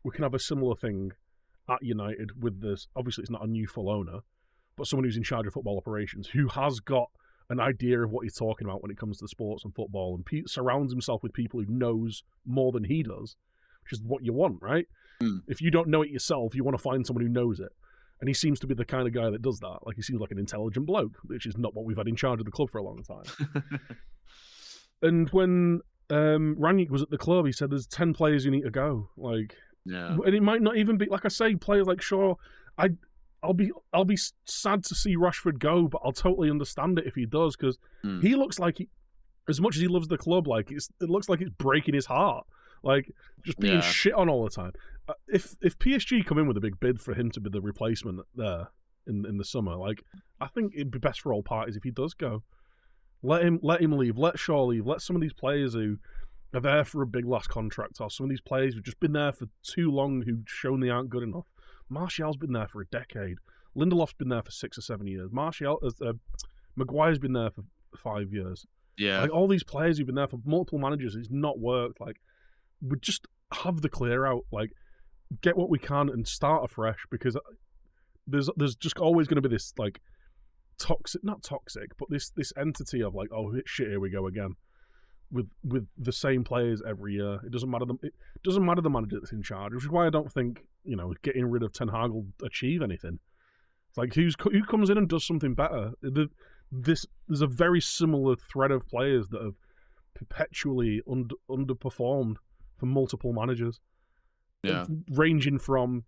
we can have a similar thing at United with this. Obviously, it's not a new full owner, but someone who's in charge of football operations, who has got an idea of what he's talking about when it comes to sports and football, and surrounds himself with people who knows more than he does, which is what you want, right? If you don't know it yourself, you want to find someone who knows it. And he seems to be the kind of guy that does that. Like, he seems like an intelligent bloke, which is not what we've had in charge of the club for a long time. And when Rangnick was at the club, he said there's 10 players who need to go. Like, yeah. And it might not even be, like I say, players like Shaw. I'll be sad to see Rashford go, but I'll totally understand it if he does, because he looks like as much as he loves the club, like it looks like it's breaking his heart. Like, just being shit on all the time. If PSG come in with a big bid for him to be the replacement there in the summer, like, I think it'd be best for all parties if he does go. Let him leave. Let Shaw leave. Let some of these players who are there for a big last contract, or some of these players who've just been there for too long, who've shown they aren't good enough. Martial's been there for a decade. Lindelof's been there for 6 or 7 years. Maguire's been there for 5 years. Yeah, like all these players who've been there for multiple managers, it's not worked. Like, we just have the clear out. Like, get what we can and start afresh, because there's just always going to be this like not toxic, but this entity of like, oh shit, here we go again, with the same players every year. It doesn't matter the manager that's in charge, which is why I don't think, you know, getting rid of Ten Hag will achieve anything. It's like, who comes in and does something better? There's a very similar thread of players that have perpetually underperformed for multiple managers. Yeah, ranging from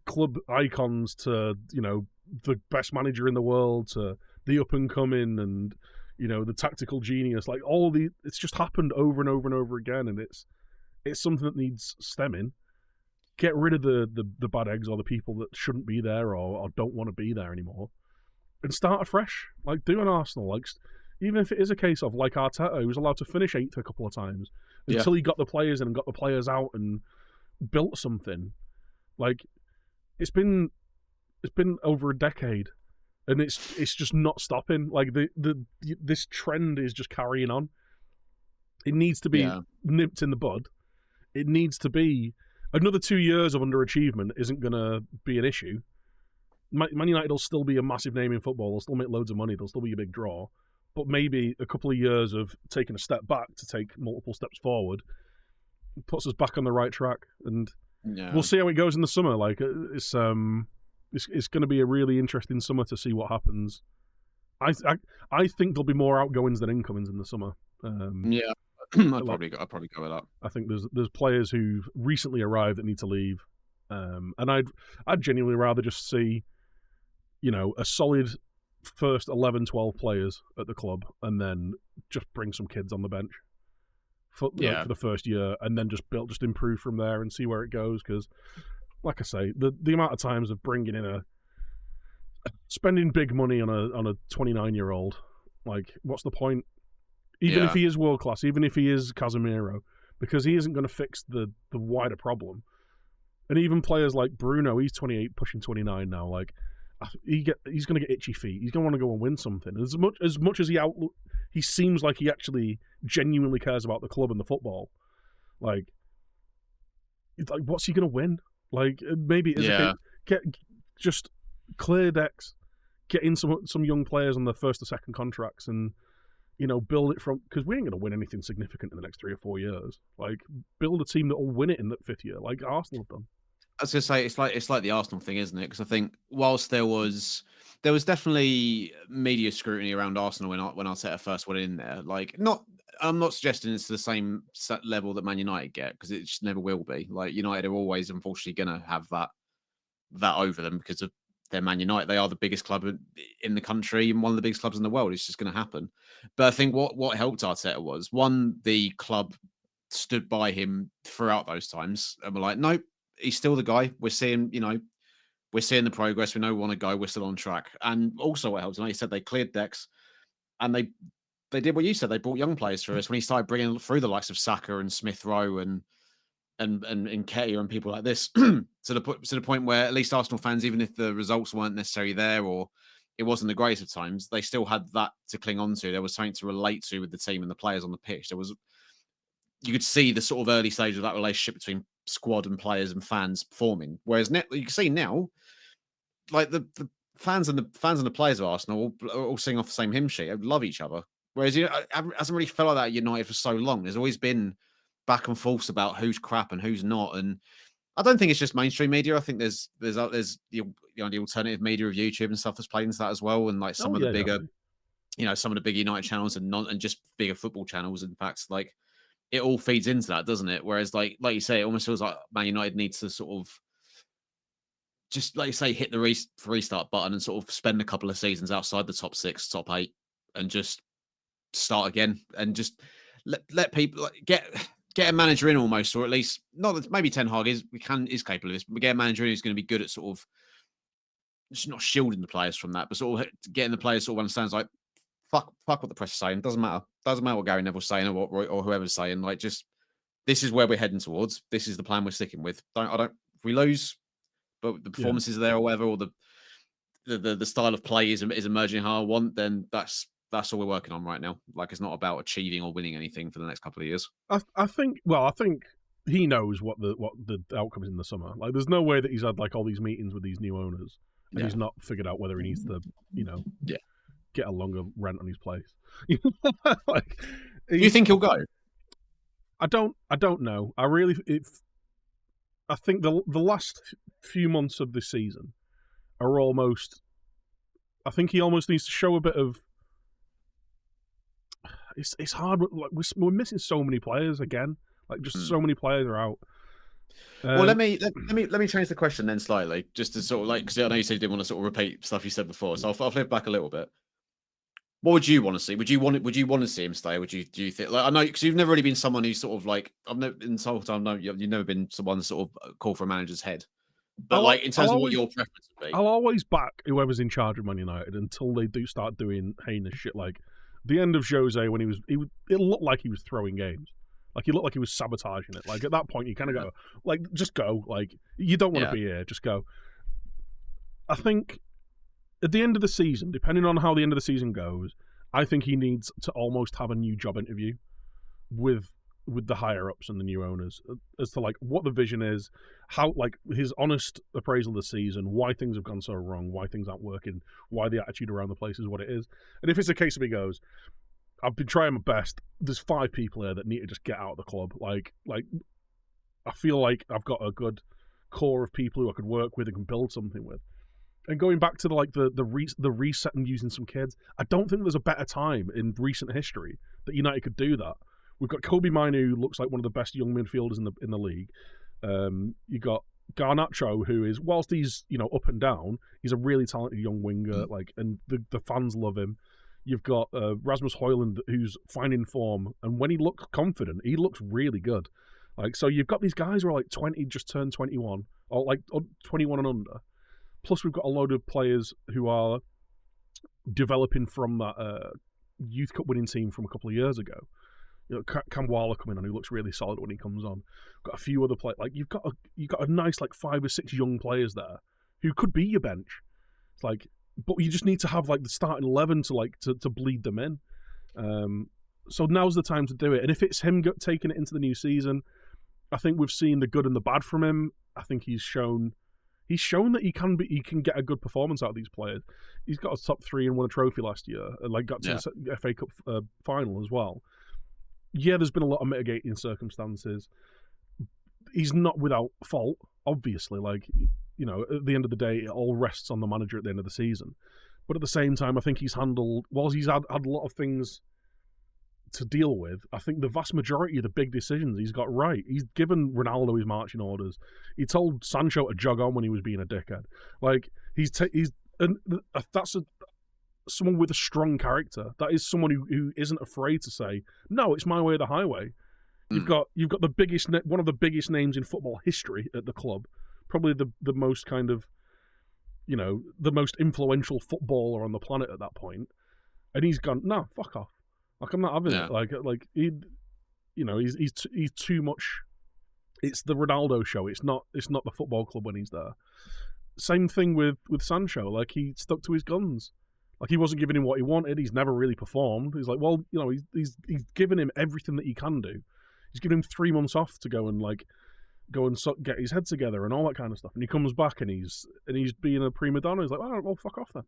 club icons to, you know, the best manager in the world to the up and coming, and, you know, the tactical genius. Like, it's just happened over and over and over again, and it's something that needs stemming. Get rid of the bad eggs, or the people that shouldn't be there, or don't want to be there anymore, and start afresh. Like, do an Arsenal. Like, even if it is a case of like Arteta, who was allowed to finish 8th a couple of times until he got the players in and got the players out and built something. Like, it's been over a decade, and it's just not stopping. Like, this trend is just carrying on. It needs to be nipped in the bud. it needs to be another 2 years of underachievement isn't going to be an issue. Man United will still be a massive name in football. They'll still make loads of money. They'll still be a big draw. But maybe a couple of years of taking a step back to take multiple steps forward puts us back on the right track. And we'll see how it goes in the summer. Like it's going to be a really interesting summer to see what happens. I think there'll be more outgoings than incomings in the summer. I'd probably go with that. I think there's players who've recently arrived that need to leave, and I'd genuinely rather just see, a solid first 11, 12 players at the club, and then just bring some kids on the bench for the first year, and then just improve from there and see where it goes. Because, like I say, the amount of times of bringing in spending big money on a 29-year-old, like, what's the point? Even if he is world class, even if he is Casemiro, because he isn't going to fix the wider problem. And even players like Bruno, he's 28, pushing 29 now. Like, he's going to get itchy feet. He's going to want to go and win something. As much as he seems like he actually genuinely cares about the club and the football. Like what's he going to win? Like, maybe just clear decks, get in some young players on their first or second contracts, and build it from, because we ain't going to win anything significant in the next 3 or 4 years. Like, build a team that will win it in the 5th year, like Arsenal have done. I was going to say, it's like the Arsenal thing, isn't it? Because I think whilst there was definitely media scrutiny around Arsenal when Arteta first went in there. Like, I'm not suggesting it's the same level that Man United get, because it just never will be. Like, United are always unfortunately going to have that over them because of their Man United. They are the biggest club in the country and one of the biggest clubs in the world. It's just going to happen. But I think what helped Arteta was, one, the club stood by him throughout those times and were like, nope, he's still the guy. We're seeing, we're seeing the progress. We know we want to go. We're still on track. And also what helped, and like you said, they cleared decks and they did what you said. They brought young players through us when he started bringing through the likes of Saka and Smith Rowe and Nketiah and people like this to the point where at least Arsenal fans, even if the results weren't necessarily there or it wasn't the greatest of times, they still had that to cling on to. There was something to relate to with the team and the players on the pitch. You could see the sort of early stage of that relationship between squad and players and fans forming. Whereas you can see now, like the fans and the players of Arsenal are all singing off the same hymn sheet. They love each other. Whereas it hasn't really felt like that at United for so long. There's always been back and forth about who's crap and who's not. And I don't think it's just mainstream media. I think there's the alternative media of YouTube and stuff that's played into that as well. And like some of the bigger, some of the bigger United channels and just bigger football channels. In fact, like it all feeds into that, doesn't it? Whereas like you say, it almost feels like Man United needs to sort of just, like you say, hit the restart button and sort of spend a couple of seasons outside the top 6, top 8 and just start again and just let people get a manager in almost, or at least not that maybe Ten Hag is capable of this, but get a manager in who's going to be good at sort of just not shielding the players from that, but sort of getting the players sort of understands like fuck what the press is saying. Doesn't matter what Gary Neville's saying or whoever's saying. Like, just this is where we're heading towards. This is the plan we're sticking with. If we lose, but the performances are there or whatever, or the style of play is emerging how I want, then that's all we're working on right now. Like, it's not about achieving or winning anything for the next couple of years. I think he knows what the outcome is in the summer. Like, there's no way that he's had like all these meetings with these new owners and he's not figured out whether he needs to, get a longer rent on his place. Like, do you think he'll go? I don't know. I think the last few months of this season are almost. I think he almost needs to show a bit of. It's hard. Like, we're missing so many players again. Like, just so many players are out. Well, let me change the question then slightly, just to sort of like, because I know you said you didn't want to sort of repeat stuff you said before, so I'll flip back a little bit. What would you want to see? Would you want to see him stay? Do you think? Like, I know, because you've never really been someone who's sort of like, I've never in the whole time. No, you've never been someone sort of call for a manager's head. But like, in terms of what your preference would be, I'll always back whoever's in charge of Man United until they do start doing heinous shit. Like the end of Jose, when it looked like he was throwing games. Like, he looked like he was sabotaging it. Like, at that point, you kind of go, like, just go. Like, you don't want to be here. Just go. I think at the end of the season, depending on how the end of the season goes, I think he needs to almost have a new job interview with the higher ups and the new owners as to like what the vision is, how like his honest appraisal of the season, why things have gone so wrong, why things aren't working, why the attitude around the place is what it is. And if it's a case of he goes, I've been trying my best, there's 5 people here that need to just get out of the club. Like I feel like I've got a good core of people who I could work with and can build something with. And going back to the reset and using some kids, I don't think there's a better time in recent history that United could do that. We've got Kobe Minu, who looks like one of the best young midfielders in the league. You got Garnacho, who is, whilst he's up and down, he's a really talented young winger. And the fans love him. You've got Rasmus Højlund, who's finding form, and when he looks confident, he looks really good. So you've got these guys who are like 20, just turned 21, or like 21 and under. Plus, we've got a load of players who are developing from that Youth Cup winning team from a couple of years ago. Kamwala coming on, who looks really solid when he comes on. Got a few other players. You've got a nice 5 or 6 young players there who could be your bench. It's but you just need to have the starting 11 to bleed them in. So now's the time to do it. And if it's him taking it into the new season, I think we've seen the good and the bad from him. I think he's shown that he can get a good performance out of these players. He's got a top 3 and won a trophy last year, and got to the FA Cup final as well. Yeah, there's been a lot of mitigating circumstances. He's not without fault, obviously. At the end of the day, it all rests on the manager at the end of the season. But at the same time, I think he's handled, whilst he's had a lot of things to deal with, I think the vast majority of the big decisions he's got right. He's given Ronaldo his marching orders. He told Sancho to jog on when he was being a dickhead. That's someone with a strong character. That is someone who isn't afraid to say, no, it's my way or the highway. You've got the biggest, one of the biggest names in football history at the club, probably the most kind of, the most influential footballer on the planet at that point, and he's gone, no, fuck off. I'm not having it. He's too much. It's the Ronaldo show. It's not the football club when he's there. Same thing with Sancho. He stuck to his guns. He wasn't giving him what he wanted. He's never really performed. He's he's given him everything that he can do. He's given him 3 months off to go and get his head together and all that kind of stuff. And he comes back and he's being a prima donna. He's like, oh, well, fuck off then.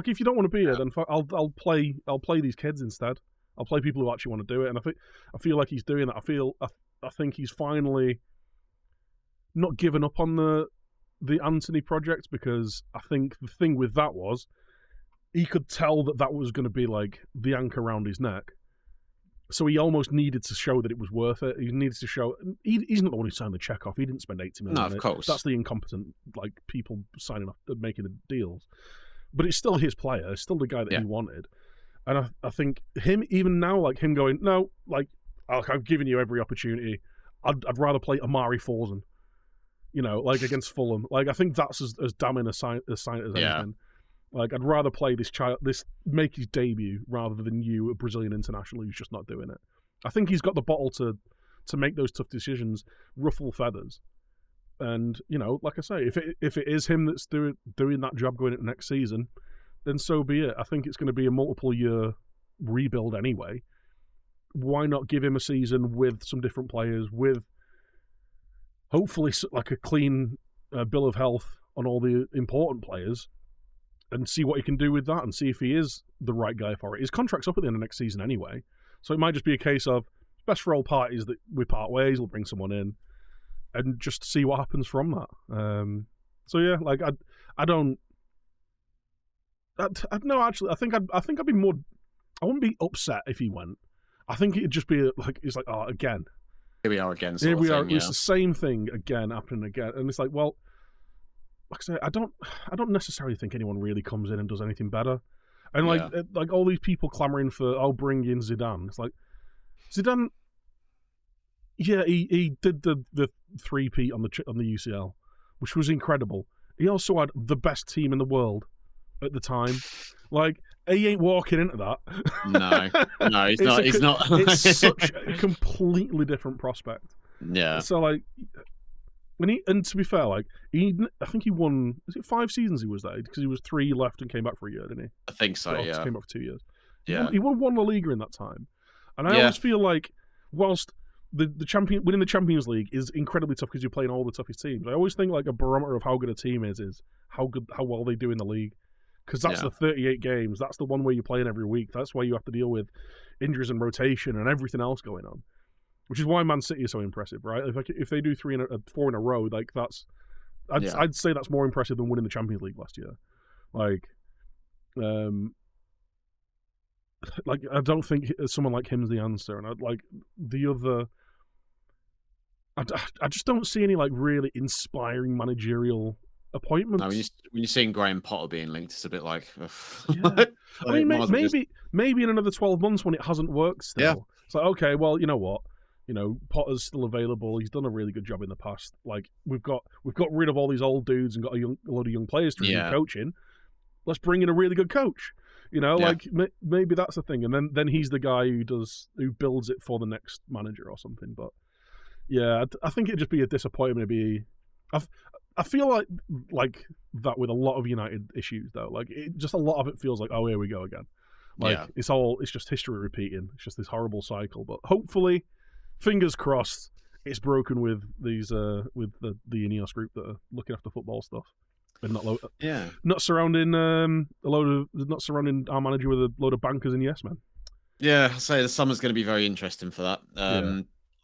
If you don't want to be here, then I'll play these kids instead. I'll play people who actually want to do it. And I feel like he's doing that. I think he's finally not given up on the Anthony project, because I think the thing with that was he could tell that was going to be the anchor around his neck. So he almost needed to show that it was worth it. He needed to show he's not the one who signed the check off. He didn't spend 80 million. No, of course. That's the incompetent people signing off, making the deals. But it's still his player. It's still the guy that he wanted. And I think him, even now, him going, no, I've given you every opportunity. I'd rather play Amari Forsen, against Fulham. I think that's as damning a sign as anything. I'd rather play make his debut rather than you, a Brazilian international who's just not doing it. I think he's got the bottle to make those tough decisions, ruffle feathers. And, like I say, if it is him that's doing that job going into next season, then so be it. I think it's going to be a multiple-year rebuild anyway. Why not give him a season with some different players, with hopefully a clean bill of health on all the important players, and see what he can do with that, and see if he is the right guy for it. His contract's up at the end of next season anyway, so it might just be a case of best for all parties that we part ways, we'll bring someone in, and just see what happens from that. So yeah, I think I'd be more. I wouldn't be upset if he went. I think it'd just be it's oh, again. Here we are again. Here we are. It's the same thing again, happening again, and it's well, like I say, I don't necessarily think anyone really comes in and does anything better. And all these people clamoring for, bring in Zidane. It's Zidane. Yeah, he did the 3-peat on the UCL, which was incredible. He also had the best team in the world at the time. He ain't walking into that. No, he's not. He's not. It's such a completely different prospect. Yeah. So and to be fair, I think he won. Is it 5 seasons he was there? Because he was 3 left and came back for a year, didn't he? I think so. Came back for 2 years. Yeah. He won La Liga in that time, and I always feel whilst winning the Champions League is incredibly tough because you're playing all the toughest teams. I always think like a barometer of how good a team is how well they do in the league, because that's the 38 games. That's the one where you're playing every week. That's why you have to deal with injuries and rotation and everything else going on, which is why Man City is so impressive, right? If they do 4 in a row, like I'd say that's more impressive than winning the Champions League last year. Like I don't think someone like him's the answer, and I'd like the other. I just don't see any like really inspiring managerial appointments. No, when you're seeing Graham Potter being linked, it's a bit like. Yeah. Like, I mean, maybe in another 12 months when it hasn't worked still, it's like, okay, well, you know what, Potter's still available. He's done a really good job in the past. Like we've got rid of all these old dudes and got a load of young players through new coaching. Let's bring in a really good coach. Like maybe that's the thing, and then he's the guy who builds it for the next manager or something. But yeah, I think it'd just be a disappointment. I feel like that with a lot of United issues though. Like just a lot of it feels like, oh, here we go again. Like it's just history repeating. It's just this horrible cycle. But hopefully, fingers crossed, it's broken with these with the Ineos group that are looking after football stuff. And not surrounding not surrounding our manager with a load of bankers and yes men. Yeah, I'd say the summer's going to be very interesting for that.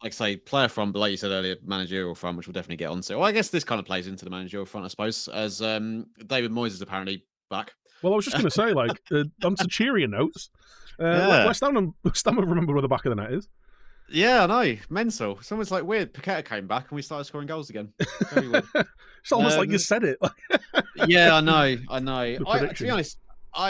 Like I say, player front, but like you said earlier, managerial front, which we'll definitely get onto. Well, I guess this kind of plays into the managerial front, I suppose, as David Moyes is apparently back. Well, I was just going to say, like, onto cheerier notes. West Ham have remembered where the back of the net is. Yeah, I know. Mental. It's almost like weird. Paqueta came back and we started scoring goals again. Very weird. It's almost like you said it. Yeah, I know. To be honest,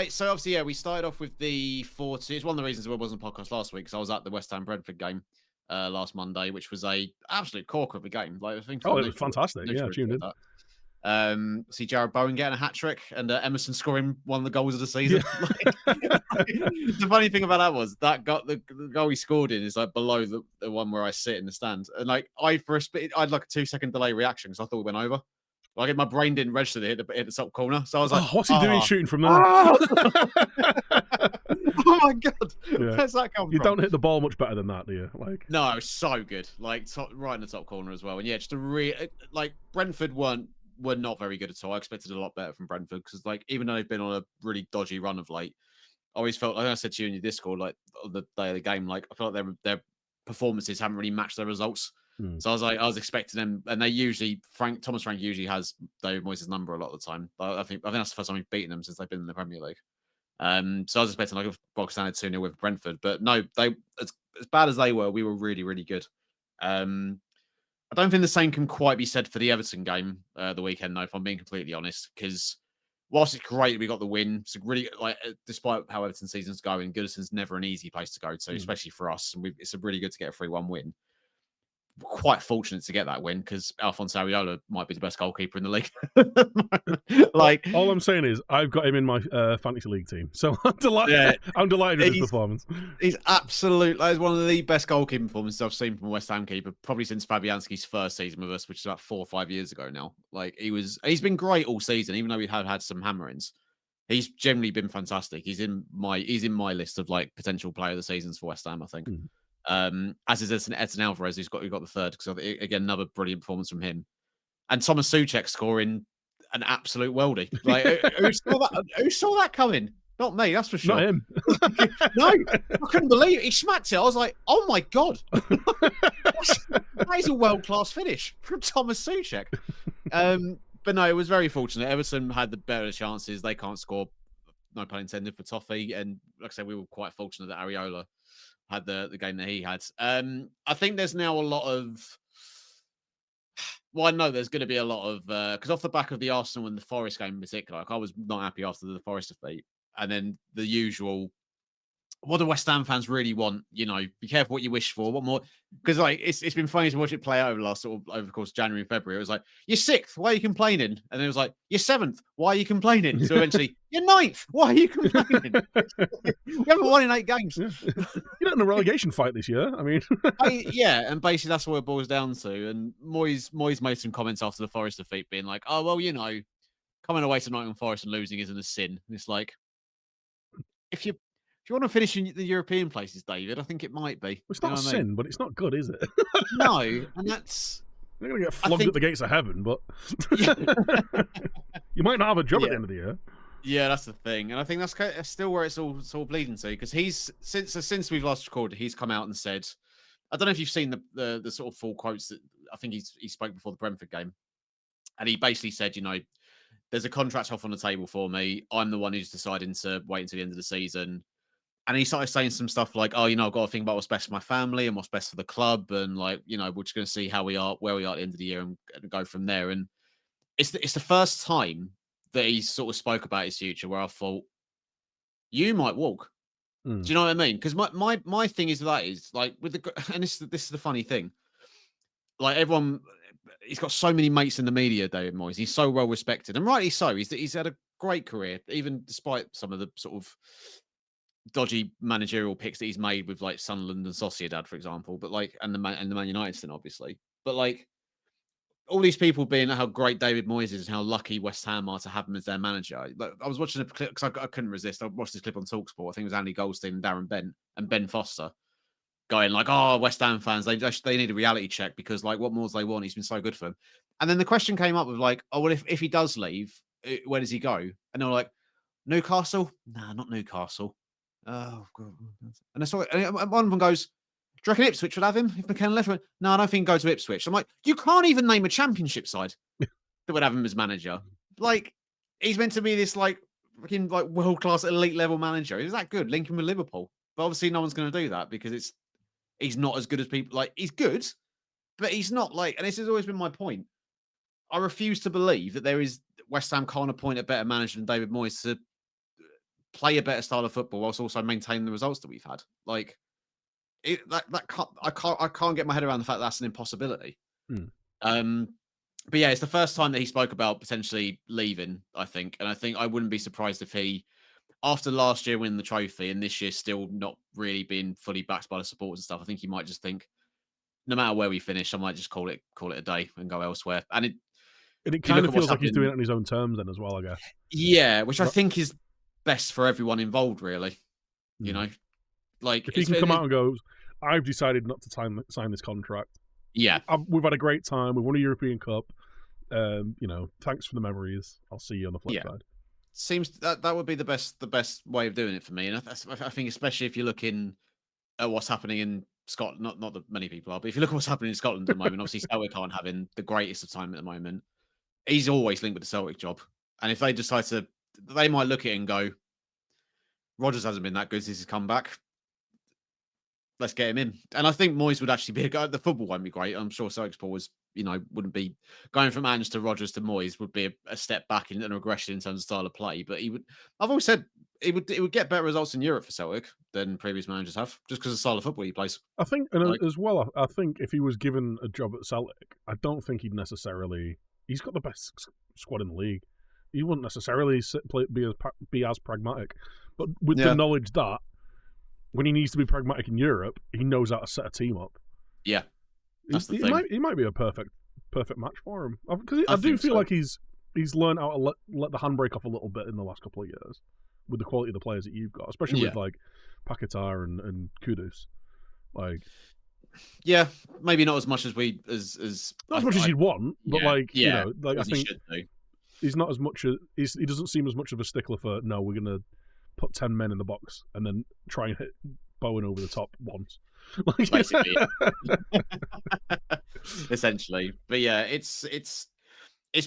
so obviously, we started off with the 4-2. It's one of the reasons there wasn't a podcast last week, because I was at the West Ham Brentford game last Monday, which was a absolute corker of a game. Like I think. It was fantastic. Yeah, tuned in. See Jared Bowen getting a hat trick and Emerson scoring one of the goals of the season. The funny thing about that was that the goal he scored in is like below the one where I sit in the stand, and like I had like a 2-second delay reaction because I thought we went over. Like my brain didn't register to hit the top corner, so I was like, "What's he doing shooting from there?" Oh my god, where's that come from? You don't hit the ball much better than that, do you? Like, no, it was so good, like right in the top corner as well. And yeah, just like Brentford were not very good at all. I expected a lot better from Brentford because, like, even though they've been on a really dodgy run of late, I always felt, like I said to you in your Discord, like the day of the game, like I felt like their performances haven't really matched their results. So I was expecting them, and they usually Thomas Frank usually has David Moyes' number a lot of the time. I think that's the first time we've beaten them since they've been in the Premier League. So I was expecting like a box standard 2-0 with Brentford, but no, they as bad as they were, we were really, really good. I don't think the same can quite be said for the Everton game the weekend, though, if I'm being completely honest, because whilst it's great we got the win, it's really, like, despite how Everton season's going, Goodison's never an easy place to go to, especially for us. And it's really good to get a 3-1 win. We're quite fortunate to get that win because Alphonse Areola might be the best goalkeeper in the league. Like, all I'm saying is I've got him in my fantasy league team, so I'm delighted. Yeah, I'm delighted with his performance. He's absolute. Like, one of the best goalkeeping performances I've seen from a West Ham keeper, probably since Fabianski's first season with us, which is about 4 or 5 years ago now. Like, he's been great all season, even though we have had some hammerings. He's generally been fantastic. He's in my list of like potential player of the seasons for West Ham, I think. As is Edson Alvarez, who's got the third, because again, another brilliant performance from him. And Thomas Souček scoring an absolute worldie. Like, who saw that coming? Not me, that's for sure. Not him. No, I couldn't believe it. He smacked it. I was like, oh my god, that is a world-class finish from Thomas Souček. But no, it was very fortunate. Everton had the better chances. They can't score, no pun intended, for Toffee. And like I said, we were quite fortunate that Areola had the game that he had. I think there's now a lot of. Well, I know there's going to be a lot of because off the back of the Arsenal and the Forest game in particular, like, I was not happy after the Forest defeat, and then the usual. What do West Ham fans really want? You know, be careful what you wish for. What more? Because like it's been funny to watch it play out over the last over the course of January and February. It was like, you're 6th, why are you complaining? And then it was like, you're 7th, why are you complaining? So eventually, you're 9th, why are you complaining? We haven't won in 8 games. You're not in a relegation fight this year. I mean, yeah, and basically that's what it boils down to. And Moyes made some comments after the Forest defeat, being like, oh well, you know, coming away to Nottingham Forest and losing isn't a sin. And it's like, if you if you want to finish in the European places, David, I think it might be. It's You not know a what I mean? sin, but it's not good, is it? No, and that's You're gonna get I flogged at think the gates of heaven, but yeah, you might not have a job at the yeah, end of the year. yeah, that's the thing, and I think that's still where it's all bleeding to because he's since we've last recorded, he's come out and said, I don't know if you've seen the sort of full quotes that I think he spoke before the Brentford game, and he basically said, there's a contract off on the table for me. I'm the one who's deciding to wait until the end of the season. And he started saying some stuff like, "Oh, I've got to think about what's best for my family and what's best for the club, and like, we're just going to see how we are, where we are at the end of the year, and go from there." And it's the first time that he sort of spoke about his future where I thought you might walk. Mm. Do you know what I mean? Because my thing is that is like with the and this is the funny thing. Like everyone, he's got so many mates in the media. David Moyes, he's so well respected, and rightly so. He's had a great career, even despite some of the sort of dodgy managerial picks that he's made with like Sunderland and Sociedad, for example, but like and the Man United thing, obviously. But like all these people being how great David Moyes is and how lucky West Ham are to have him as their manager. Like, I was watching a clip because I couldn't resist. I watched this clip on Talksport. I think it was Andy Goldstein and Darren Bent and Ben Foster going like, "Oh, West Ham fans, they need a reality check because like what more do they want? He's been so good for them." And then the question came up with like, "Oh, well, if he does leave, where does he go?" And they were like, "Newcastle? Nah, not Newcastle." Oh, God. And I saw it. And one of them goes, "Do you reckon Ipswich would have him if McKenna left?" I went, "No, I don't think he'd go to Ipswich." I'm like, "You can't even name a championship side that would have him as manager. Like, he's meant to be this like freaking like world class elite level manager. He's that good. Link him with Liverpool, but obviously no one's going to do that because he's not as good as people. Like, he's good, but he's not like. And this has always been my point. I refuse to believe that there is West Ham can't appoint a better manager than David Moyes to play a better style of football whilst also maintaining the results that we've had. Like that can't get my head around the fact that that's an impossibility. Mm. Um, but yeah, it's the first time that he spoke about potentially leaving, I think. And I think I wouldn't be surprised if he, after last year winning the trophy and this year still not really being fully backed by the supporters and stuff, I think he might just think, no matter where we finish, I might just call it a day and go elsewhere. And And it if you kind look of at what's feels like he's doing happening, it on his own terms then as well, I guess. yeah, which I But, think is best for everyone involved, really. You mm. know, like If he can come out and go, I've decided not to sign this contract. yeah, We've had a great time. We've won a European Cup. Thanks for the memories. I'll see you on the flip yeah. side. Seems that would be the best way of doing it for me. And I think especially if you're looking at what's happening in Scotland, not that many people are, but if you look at what's happening in Scotland at the moment, obviously Celtic aren't having the greatest of time at the moment. He's always linked with the Celtic job, and if they decide to, they might look at it and go, Rodgers hasn't been that good since he's come back. Let's get him in. And I think Moyes would actually be a guy. The football won't be great. I'm sure Celtic's ball was, wouldn't be going from Ange to Rodgers to Moyes would be a step back in an regression in terms of style of play. But he would, I've always said it would get better results in Europe for Celtic than previous managers have, just because of the style of football he plays. I think, and Like, as well, I think if he was given a job at Celtic, I don't think he'd necessarily. He's got the best squad in the league. He wouldn't necessarily be as pragmatic, but with the yeah, knowledge that when he needs to be pragmatic in Europe, he knows how to set a team up. yeah, that's the He thing. might be a perfect match for him because I do think feel so. like he's learned how to let the handbrake off a little bit in the last couple of years with the quality of the players that you've got, especially Yeah, with like Paquetá and Kudus. Like, yeah, maybe not as much as we as not as much as you'd want, but yeah, yeah, like I as he think should do. he's not as much as he doesn't seem as much of a stickler for no, we're gonna put 10 men in the box and then try and hit Bowen over the top once. Like, Basically, essentially. But yeah, it's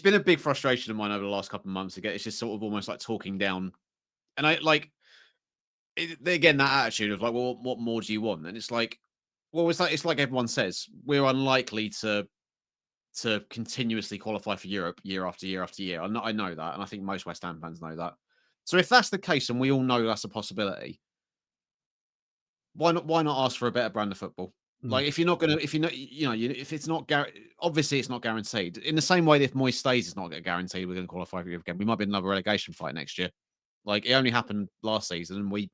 been a big frustration of mine over the last couple of months. Again, it's just sort of almost like talking down, and I like again that attitude of like, well, what more do you want? And it's like, well, it's like everyone says, we're unlikely to continuously qualify for Europe year after year after year. I know that, and I think most West Ham fans know that. So if that's the case, and we all know that's a possibility, why not ask for a better brand of football? mm, Like if you're not gonna, if you're not, if it's not obviously it's not guaranteed. In the same way that if Moyes stays, it's not guaranteed we're going to qualify for Europe again. We might be in another relegation fight next year. Like it only happened last season, and we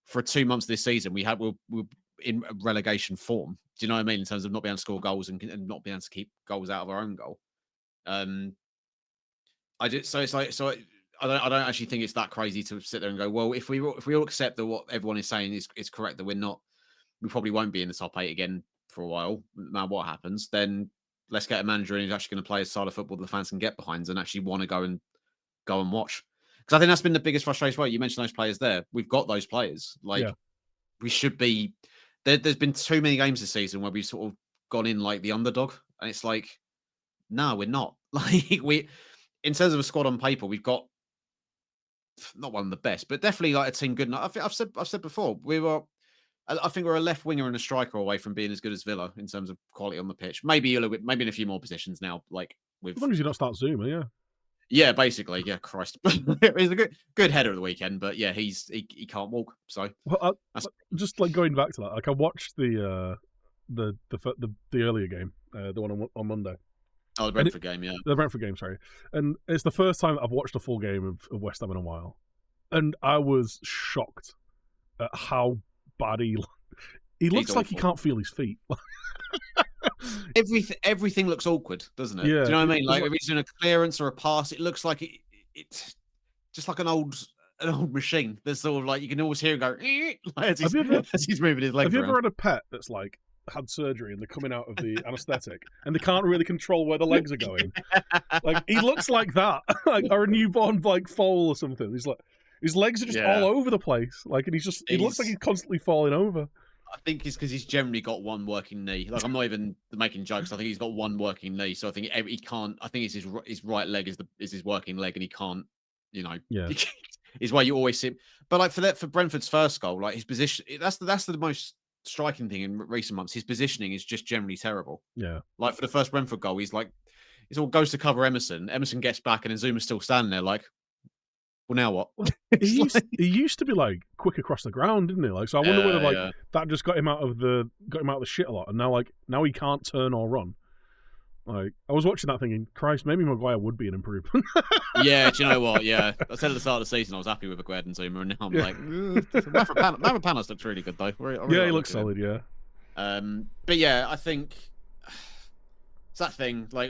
for 2 months this season we're in relegation form. Do you know what I mean? In terms of not being able to score goals and not being able to keep goals out of our own goal. Um, I just so it's like so. I don't actually think it's that crazy to sit there and go, well, if we all accept that what everyone is saying is correct, that we probably won't be in the top 8 again for a while, no matter what happens, then let's get a manager in who's actually going to play a style of football that the fans can get behind and actually want to go and watch. Because I think that's been the biggest frustration. Right, you mentioned those players there. We've got those players. Like we should be. There's been too many games this season where we've sort of gone in like the underdog, and it's like, no, we're not. Like in terms of a squad on paper, we've got not one of the best, but definitely like a team good enough. I've said before, I think we're a left winger and a striker away from being as good as Villa in terms of quality on the pitch. Maybe a little bit, maybe in a few more positions now. Like with As long as you don't start Zuma, yeah. Yeah, basically, yeah. Christ, it was a good header of the weekend, but yeah, he can't walk. So well, just like going back to that, like I watched the earlier game, the one on Monday. Oh, the Brentford game, yeah. The Brentford game, sorry. And it's the first time I've watched a full game of West Ham in a while, and I was shocked at how bad he looks like he can't feel his feet. Everything looks awkward, doesn't it? Yeah, do you know what I mean? Like if he's doing a clearance or a pass, it looks like it's just like an old machine. There's sort of like you can always hear him go as he's moving his legs. Have you ever had a pet that's like had surgery and they're coming out of the anaesthetic and they can't really control where the legs are going? Like he looks like that, like or a newborn like foal or something. He's like his legs are just all over the place. Like, and he looks like he's constantly falling over. I think it's because he's generally got one working knee. Like I'm not even making jokes. I think he's got one working knee, so I think he can't. I think it's his right leg is his working leg, and he can't. You know, is why you always see him. But like for Brentford's first goal, like his position, that's the most striking thing in recent months. His positioning is just generally terrible. Yeah, like for the first Brentford goal, he's like, it all goes to cover Emerson. Emerson gets back, and then Zuma's still standing there, like, well, now what? He used to be like quick across the ground, didn't he? Like, so I wonder whether like that just got him out of the shit a lot, and now he can't turn or run. Like I was watching that thinking, Christ, maybe Maguire would be an improvement. Yeah, do you know what? Yeah, I said at the start of the season I was happy with Maguire and Zuma, and now I'm like, Mavropanos looks really good though. He looks solid. Yeah. But yeah, I think it's that thing. Like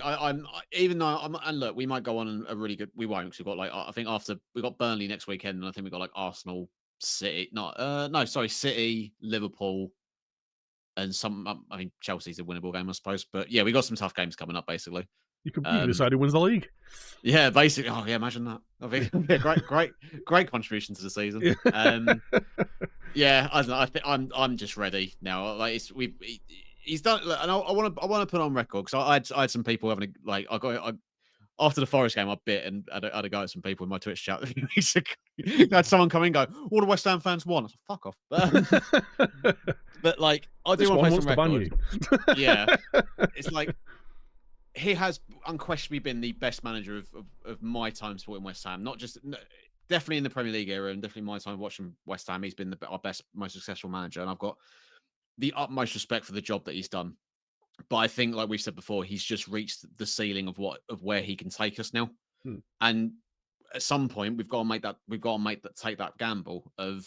even though and look, we might go on a really good. We won't because we've got like I think after we got Burnley next weekend, and I think we got like Arsenal, City. City, Liverpool, and some. I mean, Chelsea's a winnable game, I suppose. But yeah, we got some tough games coming up. Basically, you can decide who wins the league. Yeah, basically. Oh yeah, imagine that. I think great contribution to the season. Yeah, I don't know. I think I'm just ready now. Like he's done, and I want to put on record because I had some people having after the Forest game, I bit and I had a go at some people in my Twitch chat. I had someone come in and go, "All the West Ham fans won." I said, "Fuck off!" But like, I do want to play some record. Yeah, it's like he has unquestionably been the best manager of my time supporting West Ham. Not just definitely in the Premier League era, and definitely my time watching West Ham. He's been our best, most successful manager, and I've got the utmost respect for the job that he's done. But I think, like we've said before, he's just reached the ceiling of where he can take us now. And at some point, we've got to take that gamble of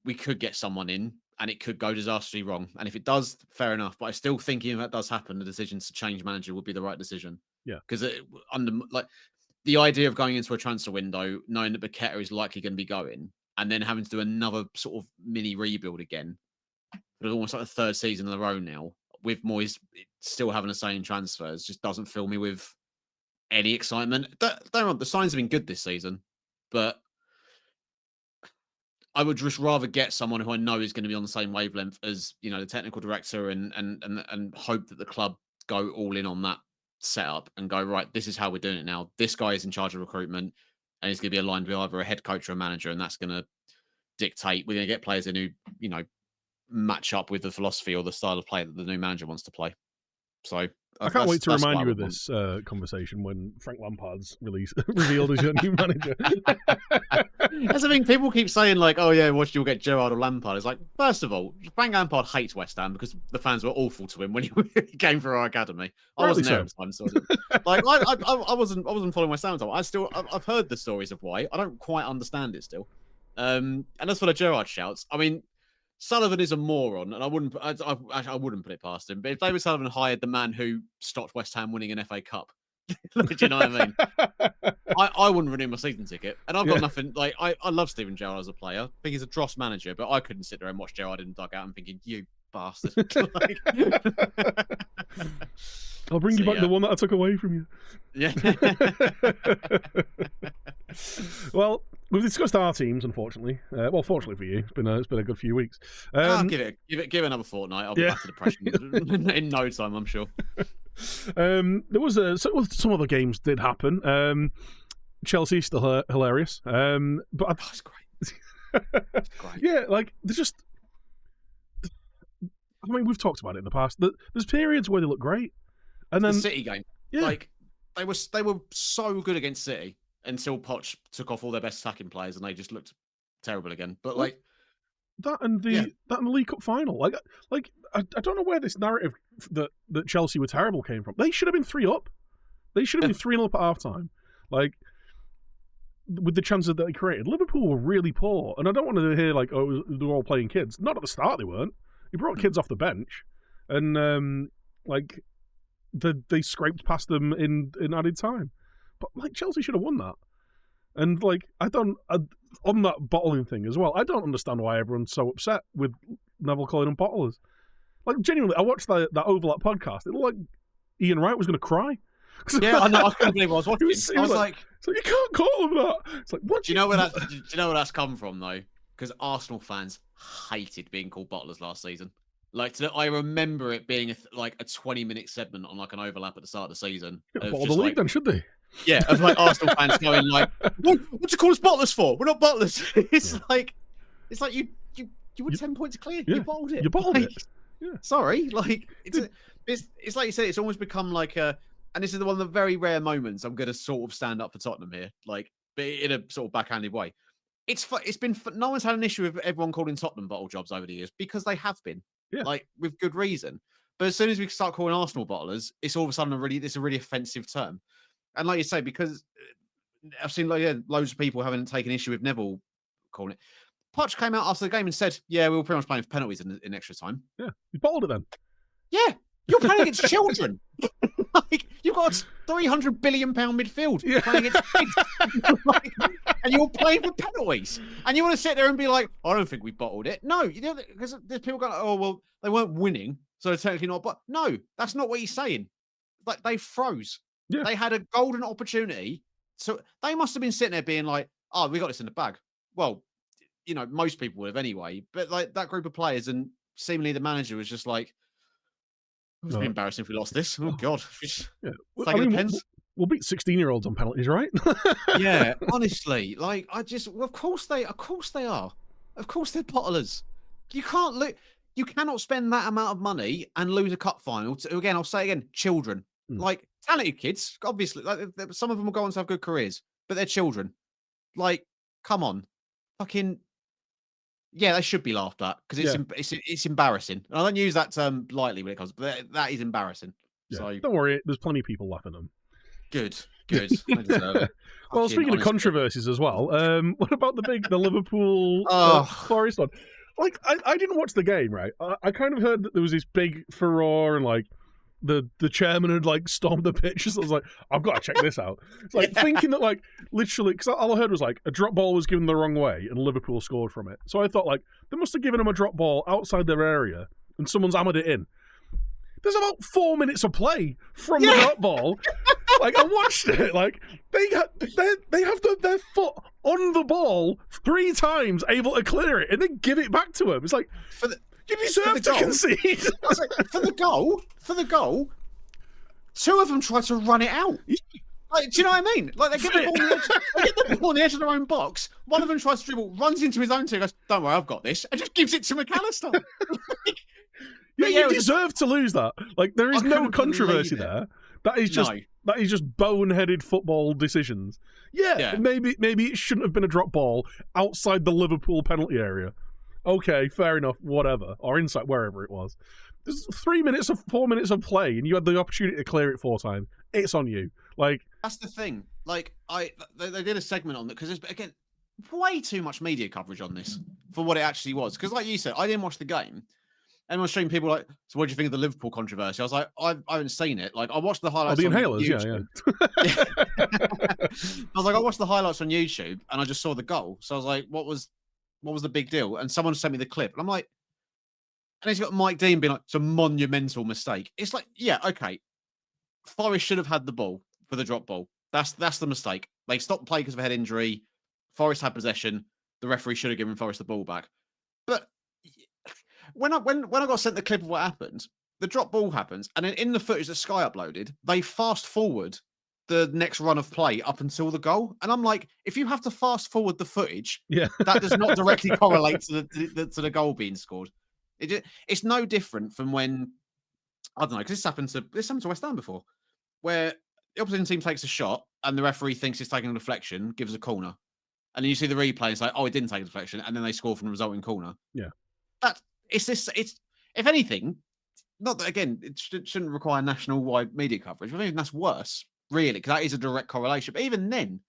we could get someone in and it could go disastrously wrong. And if it does, fair enough. But I still think if that does happen, the decision to change manager would be the right decision. Yeah, because the idea of going into a transfer window, knowing that Paqueta is likely going to be going, and then having to do another sort of mini rebuild again, but almost like the third season in a row now, with Moyes still having a say in transfers, just doesn't fill me with any excitement. The signs have been good this season, but I would just rather get someone who I know is going to be on the same wavelength as the technical director, and hope that the club go all in on that setup and go, right, this is how we're doing it now. This guy is in charge of recruitment, and he's going to be aligned with either a head coach or a manager, and that's going to dictate. We're going to get players in who match up with the philosophy or the style of play that the new manager wants to play. So I can't wait to remind you of this conversation when Frank Lampard's revealed as your new manager. That's the thing. People keep saying like, "Oh yeah, watch you'll get Gerrard or Lampard." It's like, first of all, Frank Lampard hates West Ham because the fans were awful to him when he came through our academy. I wasn't there at the time, so I wasn't following West Ham at all. I've heard the stories of why. I don't quite understand it still. And that's what a Gerrard shouts. I mean, Sullivan is a moron, and I wouldn't put it past him. But if David Sullivan hired the man who stopped West Ham winning an FA Cup, Do you know what I mean? I wouldn't renew my season ticket, and I've got nothing. Like I love Steven Gerrard as a player. I think he's a dross manager, but I couldn't sit there and watch Gerrard in the dugout and thinking, "You bastard." Like... I'll bring you back the one that I took away from you. Yeah. Well, we've discussed our teams, unfortunately. Well, fortunately for you, it's been a good few weeks. Give it another fortnight. I'll be back to depression in no time, I'm sure. There was some other games did happen. Chelsea still hilarious. But it's great. It's great. Yeah, like there's just. I mean, we've talked about it in the past. There's periods where they look great, and then the City game, like they were so good against City until Poch took off all their best attacking players, and they just looked terrible again. But like that and the League Cup final, like I don't know where this narrative that Chelsea were terrible came from. They should have been 3-up. They should have been 3-0 up at halftime. Like with the chances that they created, Liverpool were really poor, and I don't want to hear like, oh, they're all playing kids. Not at the start, they weren't. He brought kids off the bench, and like they scraped past them in added time. But like Chelsea should have won that. And like on that bottling thing as well, I don't understand why everyone's so upset with Neville calling them bottlers. Like genuinely, I watched that Overlap podcast. It looked like Ian Wright was going to cry. Yeah, I know. I couldn't believe I was watching. I was like, so you can't call them that. It's like, what? Do you know where that's come from though? Because Arsenal fans hated being called bottlers last season. Like, I remember it being a 20-minute segment on like an Overlap at the start of the season. Bottle the league, then, should they? Yeah, of like Arsenal fans going like, "What do you call us bottlers for? We're not bottlers." It's like you were 10 points clear. You bottled it. You bottled it. Yeah. Sorry, like it's like you said. It's almost become like a, and this is one of the very rare moments I'm going to sort of stand up for Tottenham here, like, but in a sort of backhanded way. It's been no one's had an issue with everyone calling Tottenham bottle jobs over the years because they have been, like with good reason. But as soon as we start calling Arsenal bottlers, it's all of a sudden a really offensive term. And like you say, because I've seen loads of people having taken issue with Neville calling it. Poch came out after the game and said, "Yeah, we were pretty much playing for penalties in extra time." Yeah, you bottled it then. Yeah, you're playing against children. Like you've got a £300 billion midfield playing against kids. And you're playing for penalties, and you want to sit there and be like, "I don't think we bottled it." No, because there's people going, "Oh well, they weren't winning, so they're technically not." But no, that's not what he's saying. Like they froze. Yeah. They had a golden opportunity, so they must have been sitting there being like, "Oh, we got this in the bag." Well, most people would have anyway. But like that group of players, and seemingly the manager was just like, "It would be embarrassing if we lost this." Oh God, we'll beat 16-year-olds on penalties, right? Yeah, honestly, like of course they are. Of course they're bottlers. You cannot spend that amount of money and lose a cup final to, again, I'll say again, children. Like talented kids, obviously. Like some of them will go on to have good careers, but they're children. Like, come on, fucking yeah, they should be laughed at because it's embarrassing. And I don't use that term lightly when it comes, but that is embarrassing. Yeah. So don't worry, there's plenty of people laughing at them. Good. I deserve it. Well, speaking of controversies as well, what about the Liverpool Forest one? Like, I didn't watch the game, right? I kind of heard that there was this big furore and like the chairman had like stormed the pitch. So I was like, I've got to check this out. It's like thinking that like literally, because all I heard was like a drop ball was given the wrong way and Liverpool scored from it. So I thought like they must have given them a drop ball outside their area and someone's hammered it in. There's about 4 minutes of play from the drop ball. Like I watched it. Like they have their foot on the ball 3 times, able to clear it, and then give it back to him. It's like you deserve to concede. For the goal, 2 of them tried to run it out. Like, do you know what I mean? Like they get the ball on the edge of their own box. One of them tries to dribble, runs into his own team, goes, "Don't worry, I've got this," and just gives it to McAllister. You deserve to lose that. Like there is no controversy there. That is just boneheaded football decisions. Yeah, maybe it shouldn't have been a drop ball outside the Liverpool penalty area. Okay, fair enough, whatever. Or inside wherever it was. There's 4 minutes of play, and you had the opportunity to clear it 4 times. It's on you. Like that's the thing. Like they did a segment on that because there's again way too much media coverage on this for what it actually was. Because like you said, I didn't watch the game. and I was showing people like, so what do you think of the Liverpool controversy? I was like, I haven't seen it. Like, I watched the Oh, highlights the on inhalers, YouTube. yeah. I was like, I watched the highlights on YouTube and I just saw the goal. So I was like, what was the big deal? And someone sent me the clip, and I'm like, and he's got Mike Dean being like, it's a monumental mistake. It's like, yeah, okay. Forest should have had the ball for the drop ball. That's the mistake. They stopped play because of a head injury. Forest had possession. The referee should have given Forest the ball back. But when I got sent the clip of what happened, the drop ball happens, and then in the footage that Sky uploaded, they fast forward the next run of play up until the goal. And I'm like, if you have to fast forward the footage, Yeah. that does not directly correlate to the goal being scored. It's no different from when, I don't know, because this happened to West Ham before, where the opposing team takes a shot and the referee thinks it's taking a deflection, gives a corner. And then you see the replay and it's like, oh, it didn't take a deflection, and then they score from the resulting corner. Yeah. It's if anything, not that, again, it shouldn't require national-wide media coverage. I think that's worse, really, because that is a direct correlation. But even then,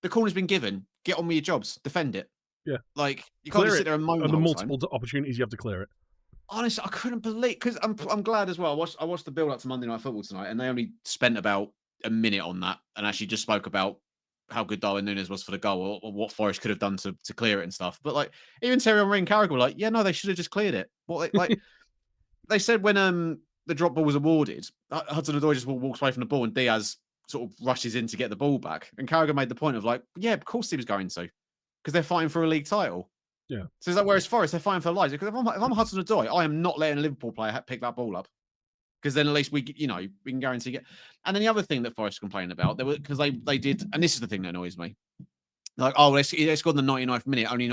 the corner's been given. Get on with your jobs. Defend it. Yeah. Like, you can't just sit there and moan on the multiple time. opportunities you have to clear it. Honestly, I couldn't believe, because I'm glad as well. I watched the build up to Monday Night Football tonight, and they only spent about a minute on that, and actually just spoke about how good Darwin Núñez was for the goal, or what Forest could have done to clear it and stuff. But like, even Terry Henry and Carragher were like, yeah, no, they should have just cleared it. Like they said when the drop ball was awarded, Hudson-Odoi just walks away from the ball, and Diaz sort of rushes in to get the ball back, and Carragher made the point of like, yeah, of course he was going to, because they're fighting for a league title. Yeah. So it's like, whereas Forest, they're fighting for their lives. Because if I'm Hudson-Odoi, I am not letting a Liverpool player pick that ball up, because then at least we can guarantee it. And then the other thing that Forest complained about, because they did, and this is the thing that annoys me. Like, oh, they scored in the 99th minute, only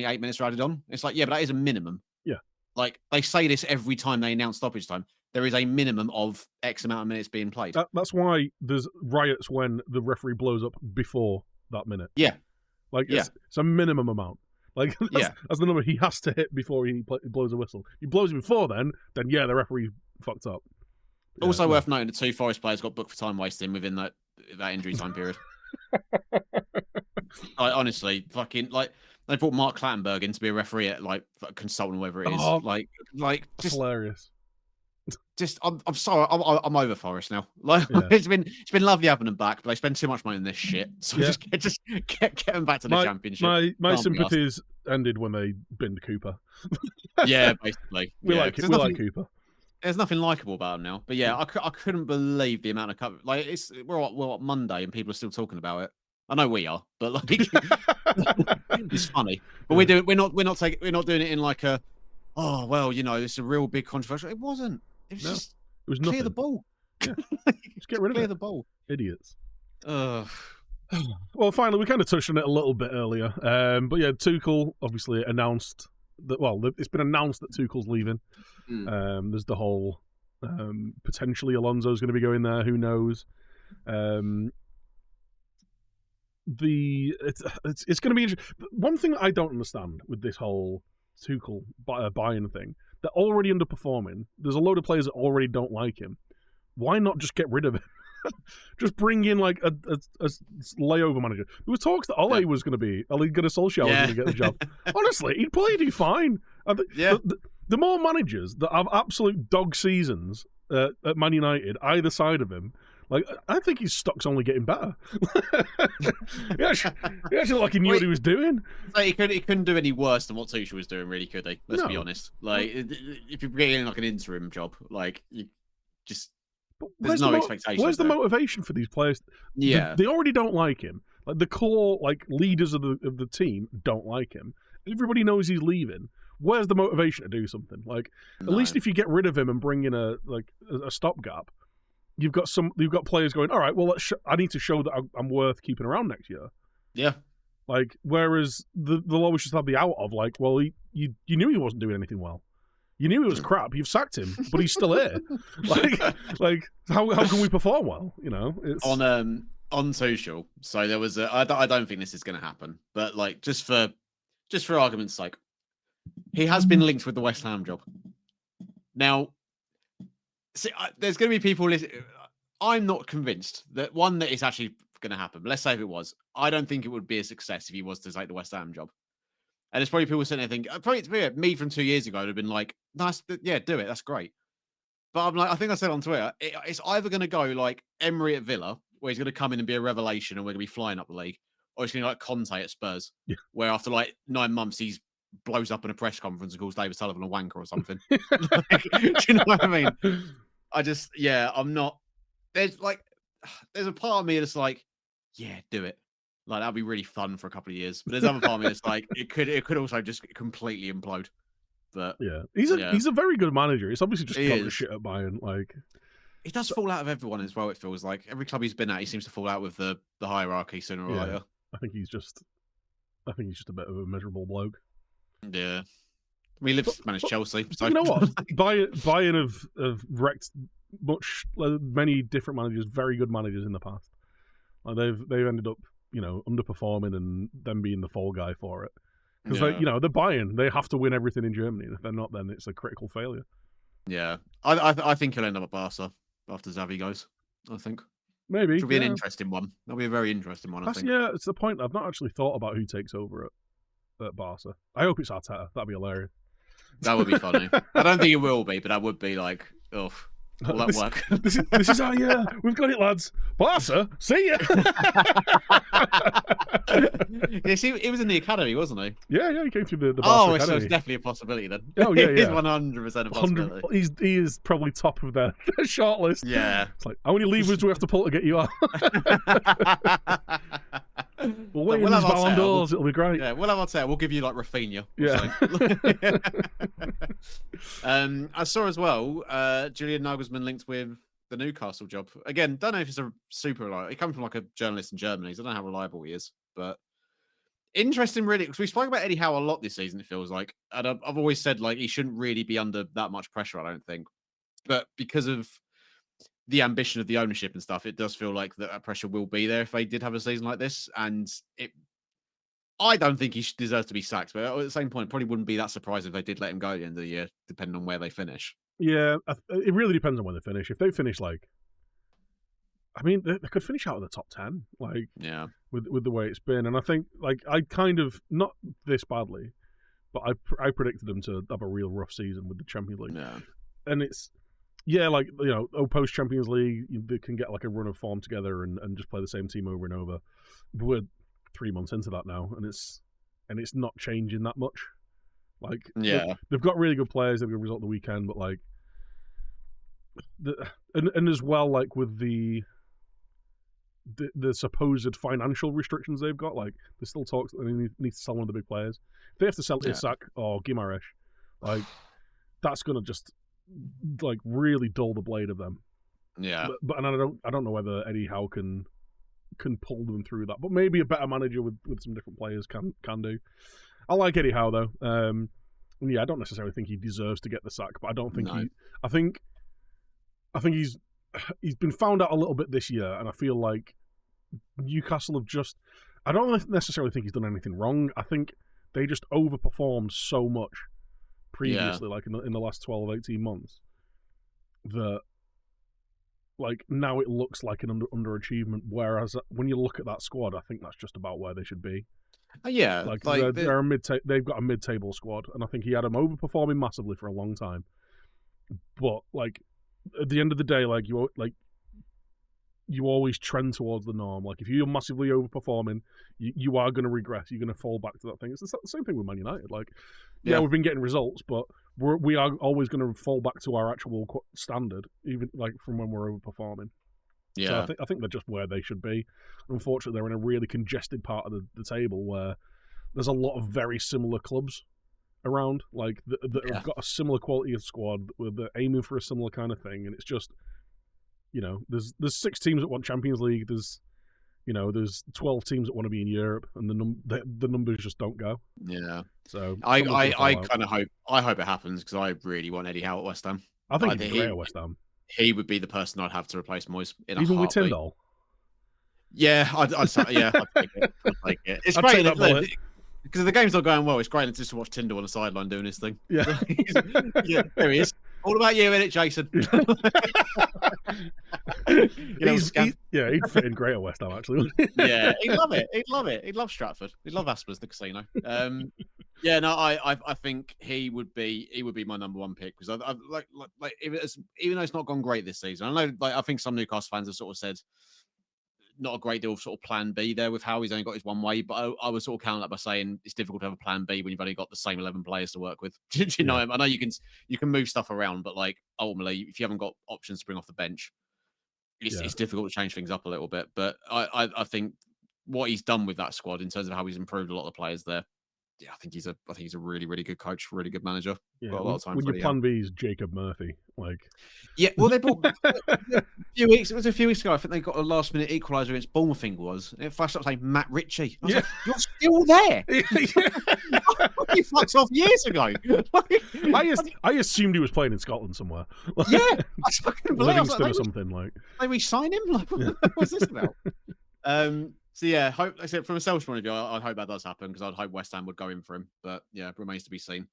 8 minutes were added on. It's like, yeah, but that is a minimum. Yeah. Like, they say this every time they announce stoppage time. There is a minimum of X amount of minutes being played. That's why there's riots when the referee blows up before that minute. Yeah. Like, it's a minimum amount. Like, that's the number he has to hit before he blows a whistle. If he blows it before then yeah, the referee fucked up. Yeah, also worth noting, the 2 Forest players got booked for time wasting within that injury time period. Like, honestly, fucking, like, they brought Mark Clattenburg in to be a referee at, like, consultant or whatever it is. Like just hilarious. Just, I'm sorry, I'm over Forest now. Like, it's been lovely having them back, but they spend too much money on this shit. So just get them back to the championship. My sympathies ended when they binned Cooper. Yeah, basically. We like Cooper. There's nothing likable about him now. But yeah, I couldn't believe the amount of cover. Like, we're on Monday and people are still talking about it. I know we are, but like, it's funny. But we're not doing it in like a, oh well, this is a real big controversial. It wasn't. It was nothing. Clear the ball. Yeah. Just get rid of it. Clear the ball. Idiots. Well, finally, we kind of touched on it a little bit earlier. But yeah, Tuchel obviously announced that. Well, it's been announced that Tuchel's leaving. There's the whole potentially Alonso's going to be going there. Who knows? It's going to be interesting. One thing that I don't understand with this whole Tuchel buying thing, they're already underperforming. There's a load of players that already don't like him. Why not just get rid of him? Just bring in like a layover manager. There was talks that Ole was going to be, Ole Gunnar Solskjaer was going to get the job. Honestly, he'd probably do fine. The more managers that have absolute dog seasons at Man United, either side of him, like, I think his stock's only getting better. he actually like he knew what he was doing. So he couldn't do any worse than what Tuchel was doing, really, could he? Let's be honest. Like, if you're getting like an interim job, like, you just, there's no expectation. Where's the motivation for these players? Yeah, they already don't like him. Like, the core leaders of the team don't like him. Everybody knows he's leaving. Where's the motivation to do something? Like, at least if you get rid of him and bring in a stopgap, you've got players going, all right, well, I need to show that I'm worth keeping around next year. Yeah. Like, whereas they'll always just have the out of, like, well, you knew he wasn't doing anything well. You knew he was crap. You've sacked him, but he's still here. like how can we perform well? It's on Tuchel. So there was I don't think this is going to happen, but like just for argument's sake, he has been linked with the West Ham job. Now, see, there's going to be people listening. I'm not convinced that it's actually going to happen. But let's say if it was, I don't think it would be a success if he was to take the West Ham job. And there's probably people sitting there thinking, probably me from 2 years ago would have been like, Nice, yeah, do it. That's great. But I'm like, I think I said on Twitter, it's either going to go like Emery at Villa, where he's going to come in and be a revelation, and we're going to be flying up the league, or it's going to be like Conte at Spurs, where after like 9 months he's blows up in a press conference and calls David Sullivan a wanker or something. Like, do you know what I mean? I'm not. There's a part of me that's like, yeah, do it. Like that'd be really fun for a couple of years. But there's other part of me that's like, it could also just completely implode. But he's a very good manager. It's obviously just got the shit at Bayern. Like he does fall out of everyone as well. It feels like every club he's been at, he seems to fall out with the hierarchy sooner or later. I think he's just a bit of a miserable bloke. Yeah. I mean, he managed Chelsea. So. You know what? Bayern have wrecked many different managers, very good managers in the past. Like they've ended up, underperforming and them being the fall guy for it. Because they're Bayern, they have to win everything in Germany. If they're not, then it's a critical failure. Yeah, I think he'll end up at Barca after Xavi goes. I think maybe it'll be an interesting one. That'll be a very interesting one. I think. Yeah, it's the point. I've not actually thought about who takes over at Barca. I hope it's Arteta. That'd be hilarious. That would be funny. I don't think it will be, but that would be like, all that work. This is our year. We've got it, lads. Barca, see ya. Yes, he was in the academy, wasn't he? Yeah, he came through the Barca academy. So it's definitely a possibility then. Oh yeah, He's 100% a possibility. He is probably top of their shortlist. Yeah. It's like, how many levers do we have to pull to get you out? We'll wait in these Ballon d'Ors. It'll be great. Yeah, we'll have our tale. We'll give you like Rafinha. Yeah. I saw as well, Julian Nagelsmann linked with the Newcastle job. Again, don't know if it's a super reliable. He comes from like a journalist in Germany, so I don't know how reliable he is, but interesting really, because we spoke about Eddie Howe a lot this season, it feels like. And I've always said like he shouldn't really be under that much pressure, I don't think. But because of the ambition of the ownership and stuff, it does feel like that pressure will be there if they did have a season like this. And I don't think he deserves to be sacked, but at the same point, it probably wouldn't be that surprising if they did let him go at the end of the year, depending on where they finish. Yeah, it really depends on where they finish. If they finish they could finish out of the top 10, with the way it's been. And I think, I kind of, not this badly, but I predicted them to have a real rough season with the Champions League. Yeah. And it's, post Champions League, they can get like a run of form together and just play the same team over and over. But we're 3 months into that now, and it's not changing that much. They've got really good players. They've got a result the weekend, but and as well, with the supposed financial restrictions they've got, there's still talks that they need to sell one of the big players. If they have to sell Isak or Guimaraes, that's gonna just really dull the blade of them. Yeah, but I don't know whether Eddie Howe can pull them through that. But maybe a better manager with some different players can do. I like Eddie Howe though. I don't necessarily think he deserves to get the sack, but I don't think I think he's been found out a little bit this year, and I feel like Newcastle have just. I don't necessarily think he's done anything wrong. I think they just overperformed so much previously, in the last 12, 18 months, that now it looks like an underachievement. Whereas when you look at that squad, I think that's just about where they should be. Yeah, they're they've got a mid-table squad, and I think he had them overperforming massively for a long time. But at the end of the day, you always trend towards the norm. If you're massively overperforming, you are going to regress. You're going to fall back to that thing. It's the same thing with Man United. We've been getting results, but we are always going to fall back to our actual standard, even from when we're overperforming. Yeah, so I think they're just where they should be. Unfortunately, they're in a really congested part of the table where there's a lot of very similar clubs around, that have got a similar quality of squad, where they're aiming for a similar kind of thing, and it's just, there's 6 teams that want Champions League. There's 12 teams that want to be in Europe, and the numbers just don't go. Yeah. So I kind of hope it happens, because I really want Eddie Howe at West Ham. I think he'd be great at West Ham. He would be the person I'd have to replace Moyes in a even heartbeat. with Tyndall. Yeah, I'd take it. It's great because the game's not going well. It's great just to watch Tyndall on the sideline doing his thing. Yeah, yeah, there he is. All about you, innit, Jason? He'd fit in great at West Ham, actually. Yeah, he'd love it. He'd love it. He'd love Stratford. He'd love Aspers, the casino. Yeah, no, I think he would be my number one pick because I like even though it's not gone great this season. I know, like, I think some Newcastle fans have sort of said not a great deal of sort of plan B there with how he's only got his one way, but I was sort of counter that by saying it's difficult to have a plan B when you've only got the same 11 players to work with. Do you know? I know you can move stuff around, but like ultimately, if you haven't got options to bring off the bench, it's difficult to change things up a little bit. But I think what he's done with that squad in terms of how he's improved a lot of the players there. Yeah, I think he's a really, really good coach, really good manager. Yeah, got a lot of time when your plan B is Jacob Murphy, like. Yeah, well, they brought a few weeks. It was a few weeks ago. I think they got a last-minute equaliser against Bournemouth. I think it was. And it flashed up saying Matt Ritchie. I was like, "You're still there? You fucked off years ago." I assumed he was playing in Scotland somewhere. Yeah, I fucking believe Livingston or something like. They re-sign him. Like, what's this about? So yeah, hope. Like I said, from a selfish point of view, I'd hope that does happen because I'd hope West Ham would go in for him. But yeah, it remains to be seen.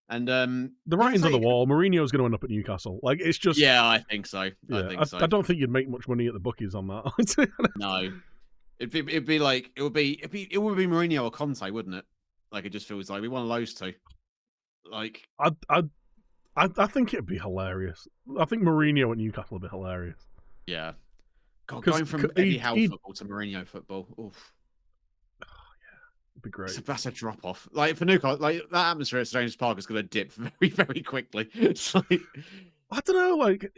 And the writing's on the wall. Mourinho's going to end up at Newcastle. Like, it's just. Yeah, I think so. I don't think you'd make much money at the bookies on that. No, it'd be like it would be Mourinho or Conte, wouldn't it? Like, it just feels like we one of those two. Like, I think it'd be hilarious. I think Mourinho at Newcastle would be hilarious. Yeah. God, going from Eddie Howe football to Mourinho football. Oof. Oh, yeah. It'd be great. That's a drop off. Like, for Newcastle, like, that atmosphere at St James Park is going to dip very, very quickly. It's like, I don't know, like,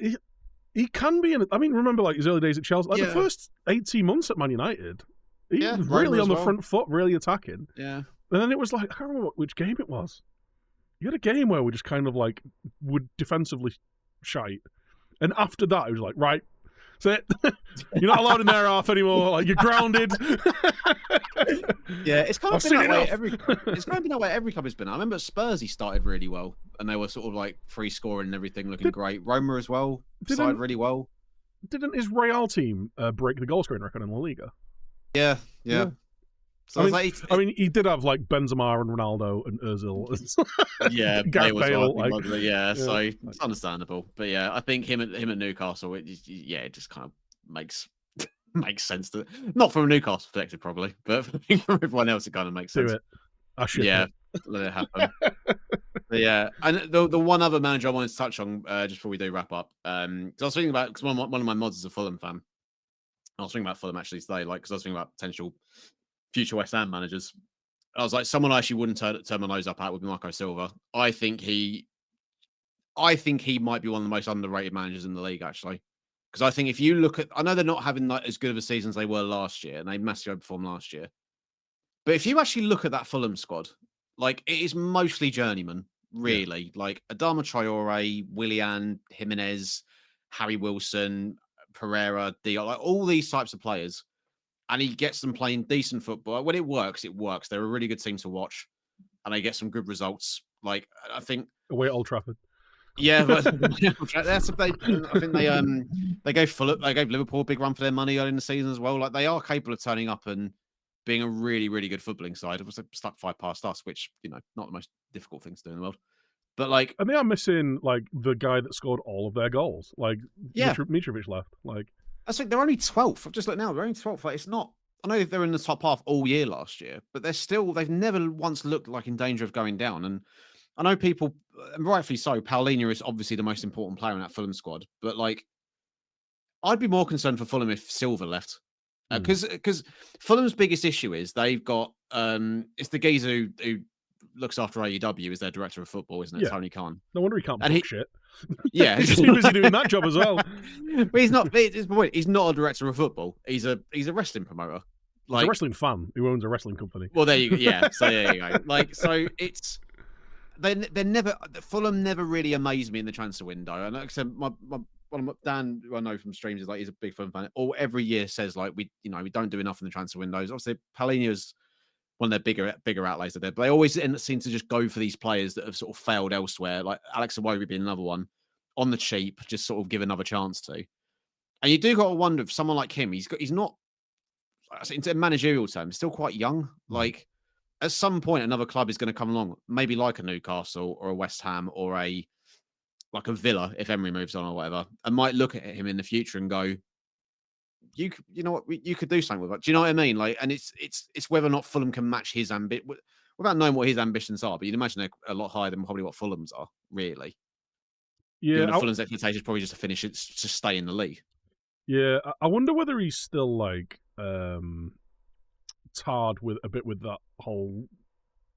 he can be in. I mean, remember, like, his early days at Chelsea? Like, the first 18 months at Man United, he was really on the front foot, really attacking. Yeah. And then it was like, I can't remember which game it was. You had a game where we just kind of, like, would defensively shite. And after that, it was like, right, that's it. You're not allowed in their half anymore. Like, you're grounded. Yeah, it's kind of been that way. It's kind of been that way every club has been. I remember at Spurs, he started really well, and they were sort of like free scoring and everything, looking great. Roma as well started really well. Didn't his Real team break the goal scoring record in La Liga? Yeah. So I mean, he did have like Benzema and Ronaldo and Özil. Yeah, Gareth Bale. So it's understandable. But yeah, I think him at Newcastle, it just kind of makes sense to, not from a Newcastle perspective probably, but from everyone else, it kind of makes sense. Do it. I should. Yeah, let it happen. But yeah, and the one other manager I wanted to touch on just before we do wrap up, because I was thinking about, because one of my mods is a Fulham fan. I was thinking about Fulham actually today, like, because I was thinking about potential future West Ham managers. I was like, someone I actually wouldn't turn my nose up at would be Marco Silva. I think he might be one of the most underrated managers in the league, actually. Because I think if you look at, I know they're not having like as good of a season as they were last year, and they massively overperformed last year. But if you actually look at that Fulham squad, like, it is mostly journeymen, really. Yeah. Like Adama Traore, Willian, Jimenez, Harry Wilson, Pereira, Diop, like all these types of players. And he gets them playing decent football. When it works, it works. They're a really good team to watch, and they get some good results. Like, I think away at Old Trafford. Yeah, but that's I think they gave Liverpool a big run for their money early in the season as well. Like, they are capable of turning up and being a really, really good footballing side. It was stuck 5 past us, which, you know, not the most difficult thing to do in the world. But like, and they are missing like the guy that scored all of their goals. Like, Mitrovic left. Like, I think they're only 12th. I've just looked now. They're only 12th. Like, it's not. I know they're in the top half all year last year, but they've never once looked like in danger of going down. And I know people, and rightfully so, Paulinho is obviously the most important player in that Fulham squad. But like, I'd be more concerned for Fulham if Silva left, because Fulham's biggest issue is they've got it's the geezer who looks after AEW as their director of football, isn't it? Yeah. Tony Khan. No wonder he can't book shit. Yeah, he's too busy doing that job as well. But he's not. He's not a director of football. He's a wrestling promoter. Like, he's a wrestling fan who owns a wrestling company. Well, there you go. Yeah, so there you go. Like, so it's they're never. Fulham never really amazed me in the transfer window. And like I said, Dan, who I know from streams, is like, he's a big Fulham fan. All every year says like, we don't do enough in the transfer windows. Obviously, Paulinho's one of their bigger outlays there, but they always seem to just go for these players that have sort of failed elsewhere, like Alex Iwobi being another one, on the cheap, just sort of give another chance to. And you do got to wonder if someone like him, he's not, in managerial terms, still quite young. Like, at some point, another club is going to come along, maybe like a Newcastle or a West Ham or a like a Villa if Emery moves on or whatever, and might look at him in the future and go, you know what, you could do something with it. Do you know what I mean? Like, and it's whether or not Fulham can match his ambition without knowing what his ambitions are. But you'd imagine they're a lot higher than probably what Fulham's are, really. Yeah, given that Fulham's expectations probably just to finish it, to stay in the league. Yeah, I wonder whether he's still like tarred with that whole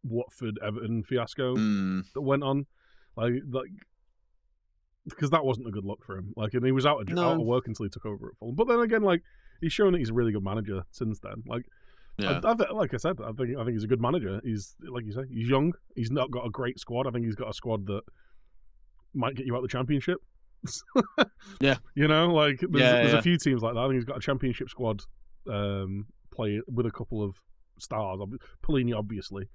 Watford Everton fiasco that went on, like because that wasn't a good look for him. Like, and he was out of work until he took over at Fulham. But then again, like, he's shown that he's a really good manager since then. Like, yeah. Like I said, I think he's a good manager. He's, like you say, he's young. He's not got a great squad. I think he's got a squad that might get you out of the Championship. Yeah, you know, like there's a few teams like that. I think he's got a Championship squad play with a couple of stars. Pelini, obviously.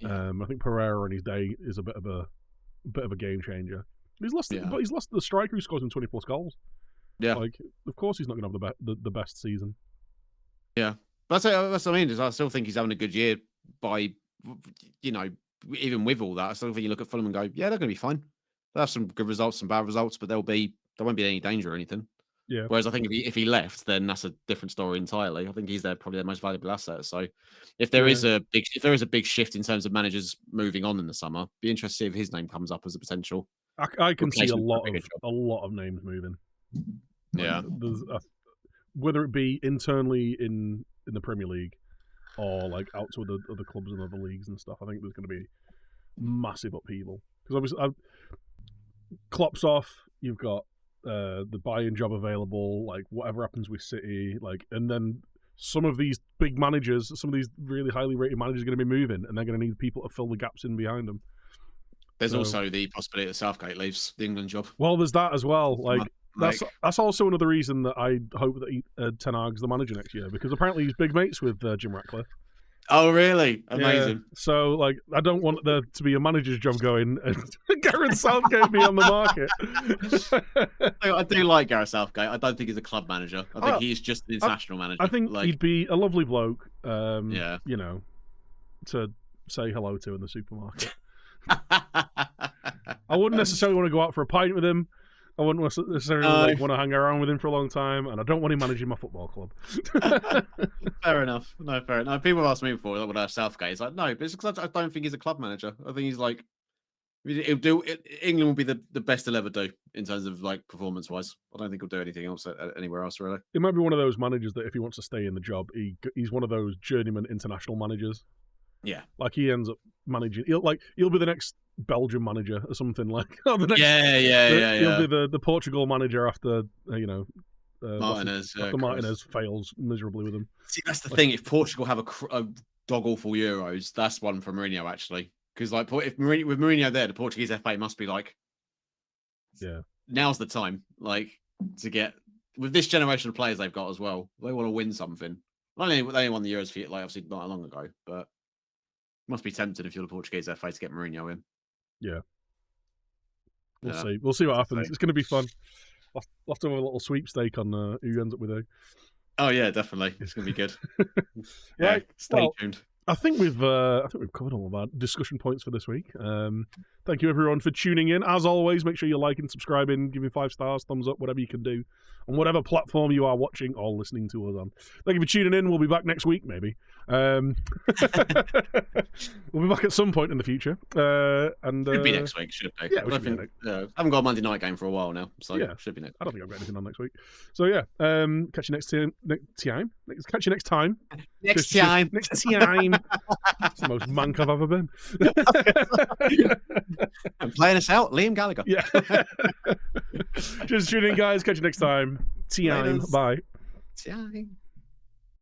Yeah. I think Pereira on his day is a bit of a game changer. He's lost, but he's lost the striker who scores him 20 plus goals. Yeah, like of course he's not going to have the best season. Yeah, that's what I mean. Is I still think he's having a good year. By even with all that, I still think you look at Fulham and go, yeah, they're going to be fine. They'll have some good results, some bad results, but there won't be any danger or anything. Yeah. Whereas I think if he left, then that's a different story entirely. I think he's probably their most valuable asset. So if there is a big shift in terms of managers moving on in the summer, be interested to see if his name comes up as a potential. I can see a lot of names moving. Yeah, there's whether it be internally in the Premier League or like out to other clubs and other leagues and stuff. I think there's going to be massive upheaval because obviously Klopp's off. You've got the Bayern job available. Like whatever happens with City, like, and then some of these big managers, some of these really highly rated managers, are going to be moving, and they're going to need people to fill the gaps in behind them. There's also the possibility that Southgate leaves the England job. Well, there's that as well. Like that's also another reason that I hope that Ten Hag's the manager next year, because apparently he's big mates with Jim Ratcliffe. Oh, really? Amazing. Yeah. So, like, I don't want there to be a manager's job going and Gareth Southgate be on the market. I do like Gareth Southgate. I don't think he's a club manager. I think he's just an international manager. I think he'd be a lovely bloke, you know, to say hello to in the supermarket. I wouldn't necessarily want to go out for a pint with him. I wouldn't necessarily want to hang around with him for a long time, and I don't want him managing my football club. Fair enough. No, fair enough. People have asked me before, would I have Southgate? It's like, no, but it's because I don't think he's a club manager. I think he's like, England will be the best he'll ever do in terms of like performance-wise. I don't think he'll do anything else anywhere else, really. It might be one of those managers that if he wants to stay in the job, he's one of those journeyman international managers. Yeah, like he ends up managing. He'll be the next Belgium manager or something like. He'll be the Portugal manager after Martinez. After Martinez fails miserably with them. See, that's the thing. If Portugal have a dog awful Euros, that's one for Mourinho actually. Because like with Mourinho there, the Portuguese FA must be like, yeah, now's the time. Like to get with this generation of players they've got as well. They want to win something. They only won the Euros for like obviously not long ago, but. Must be tempted if you're the Portuguese FA to get Mourinho in. Yeah. We'll see. We'll see what happens. It's going to be fun. We'll have to have a little sweepstake on who ends up with who. Oh, yeah, definitely. It's going to be good. Yeah, stay tuned. I think we've covered all of our discussion points for this week. Thank you, everyone, for tuning in. As always, make sure you're liking, subscribing, giving 5 stars, thumbs up, whatever you can do on whatever platform you are watching or listening to us on. Thank you for tuning in. We'll be back next week, maybe. We'll be back at some point in the future. Should be next week, should be. Yeah, I haven't got a Monday night game for a while now, so yeah, should be next. I don't think I've got anything on next week. So yeah, catch you next time. Catch you next time. Next time. Next time. It's the most mank I've ever been. I'm playing us out, Liam Gallagher. Yeah. Just tune in, guys. Catch you next time. Time. Bye. Time.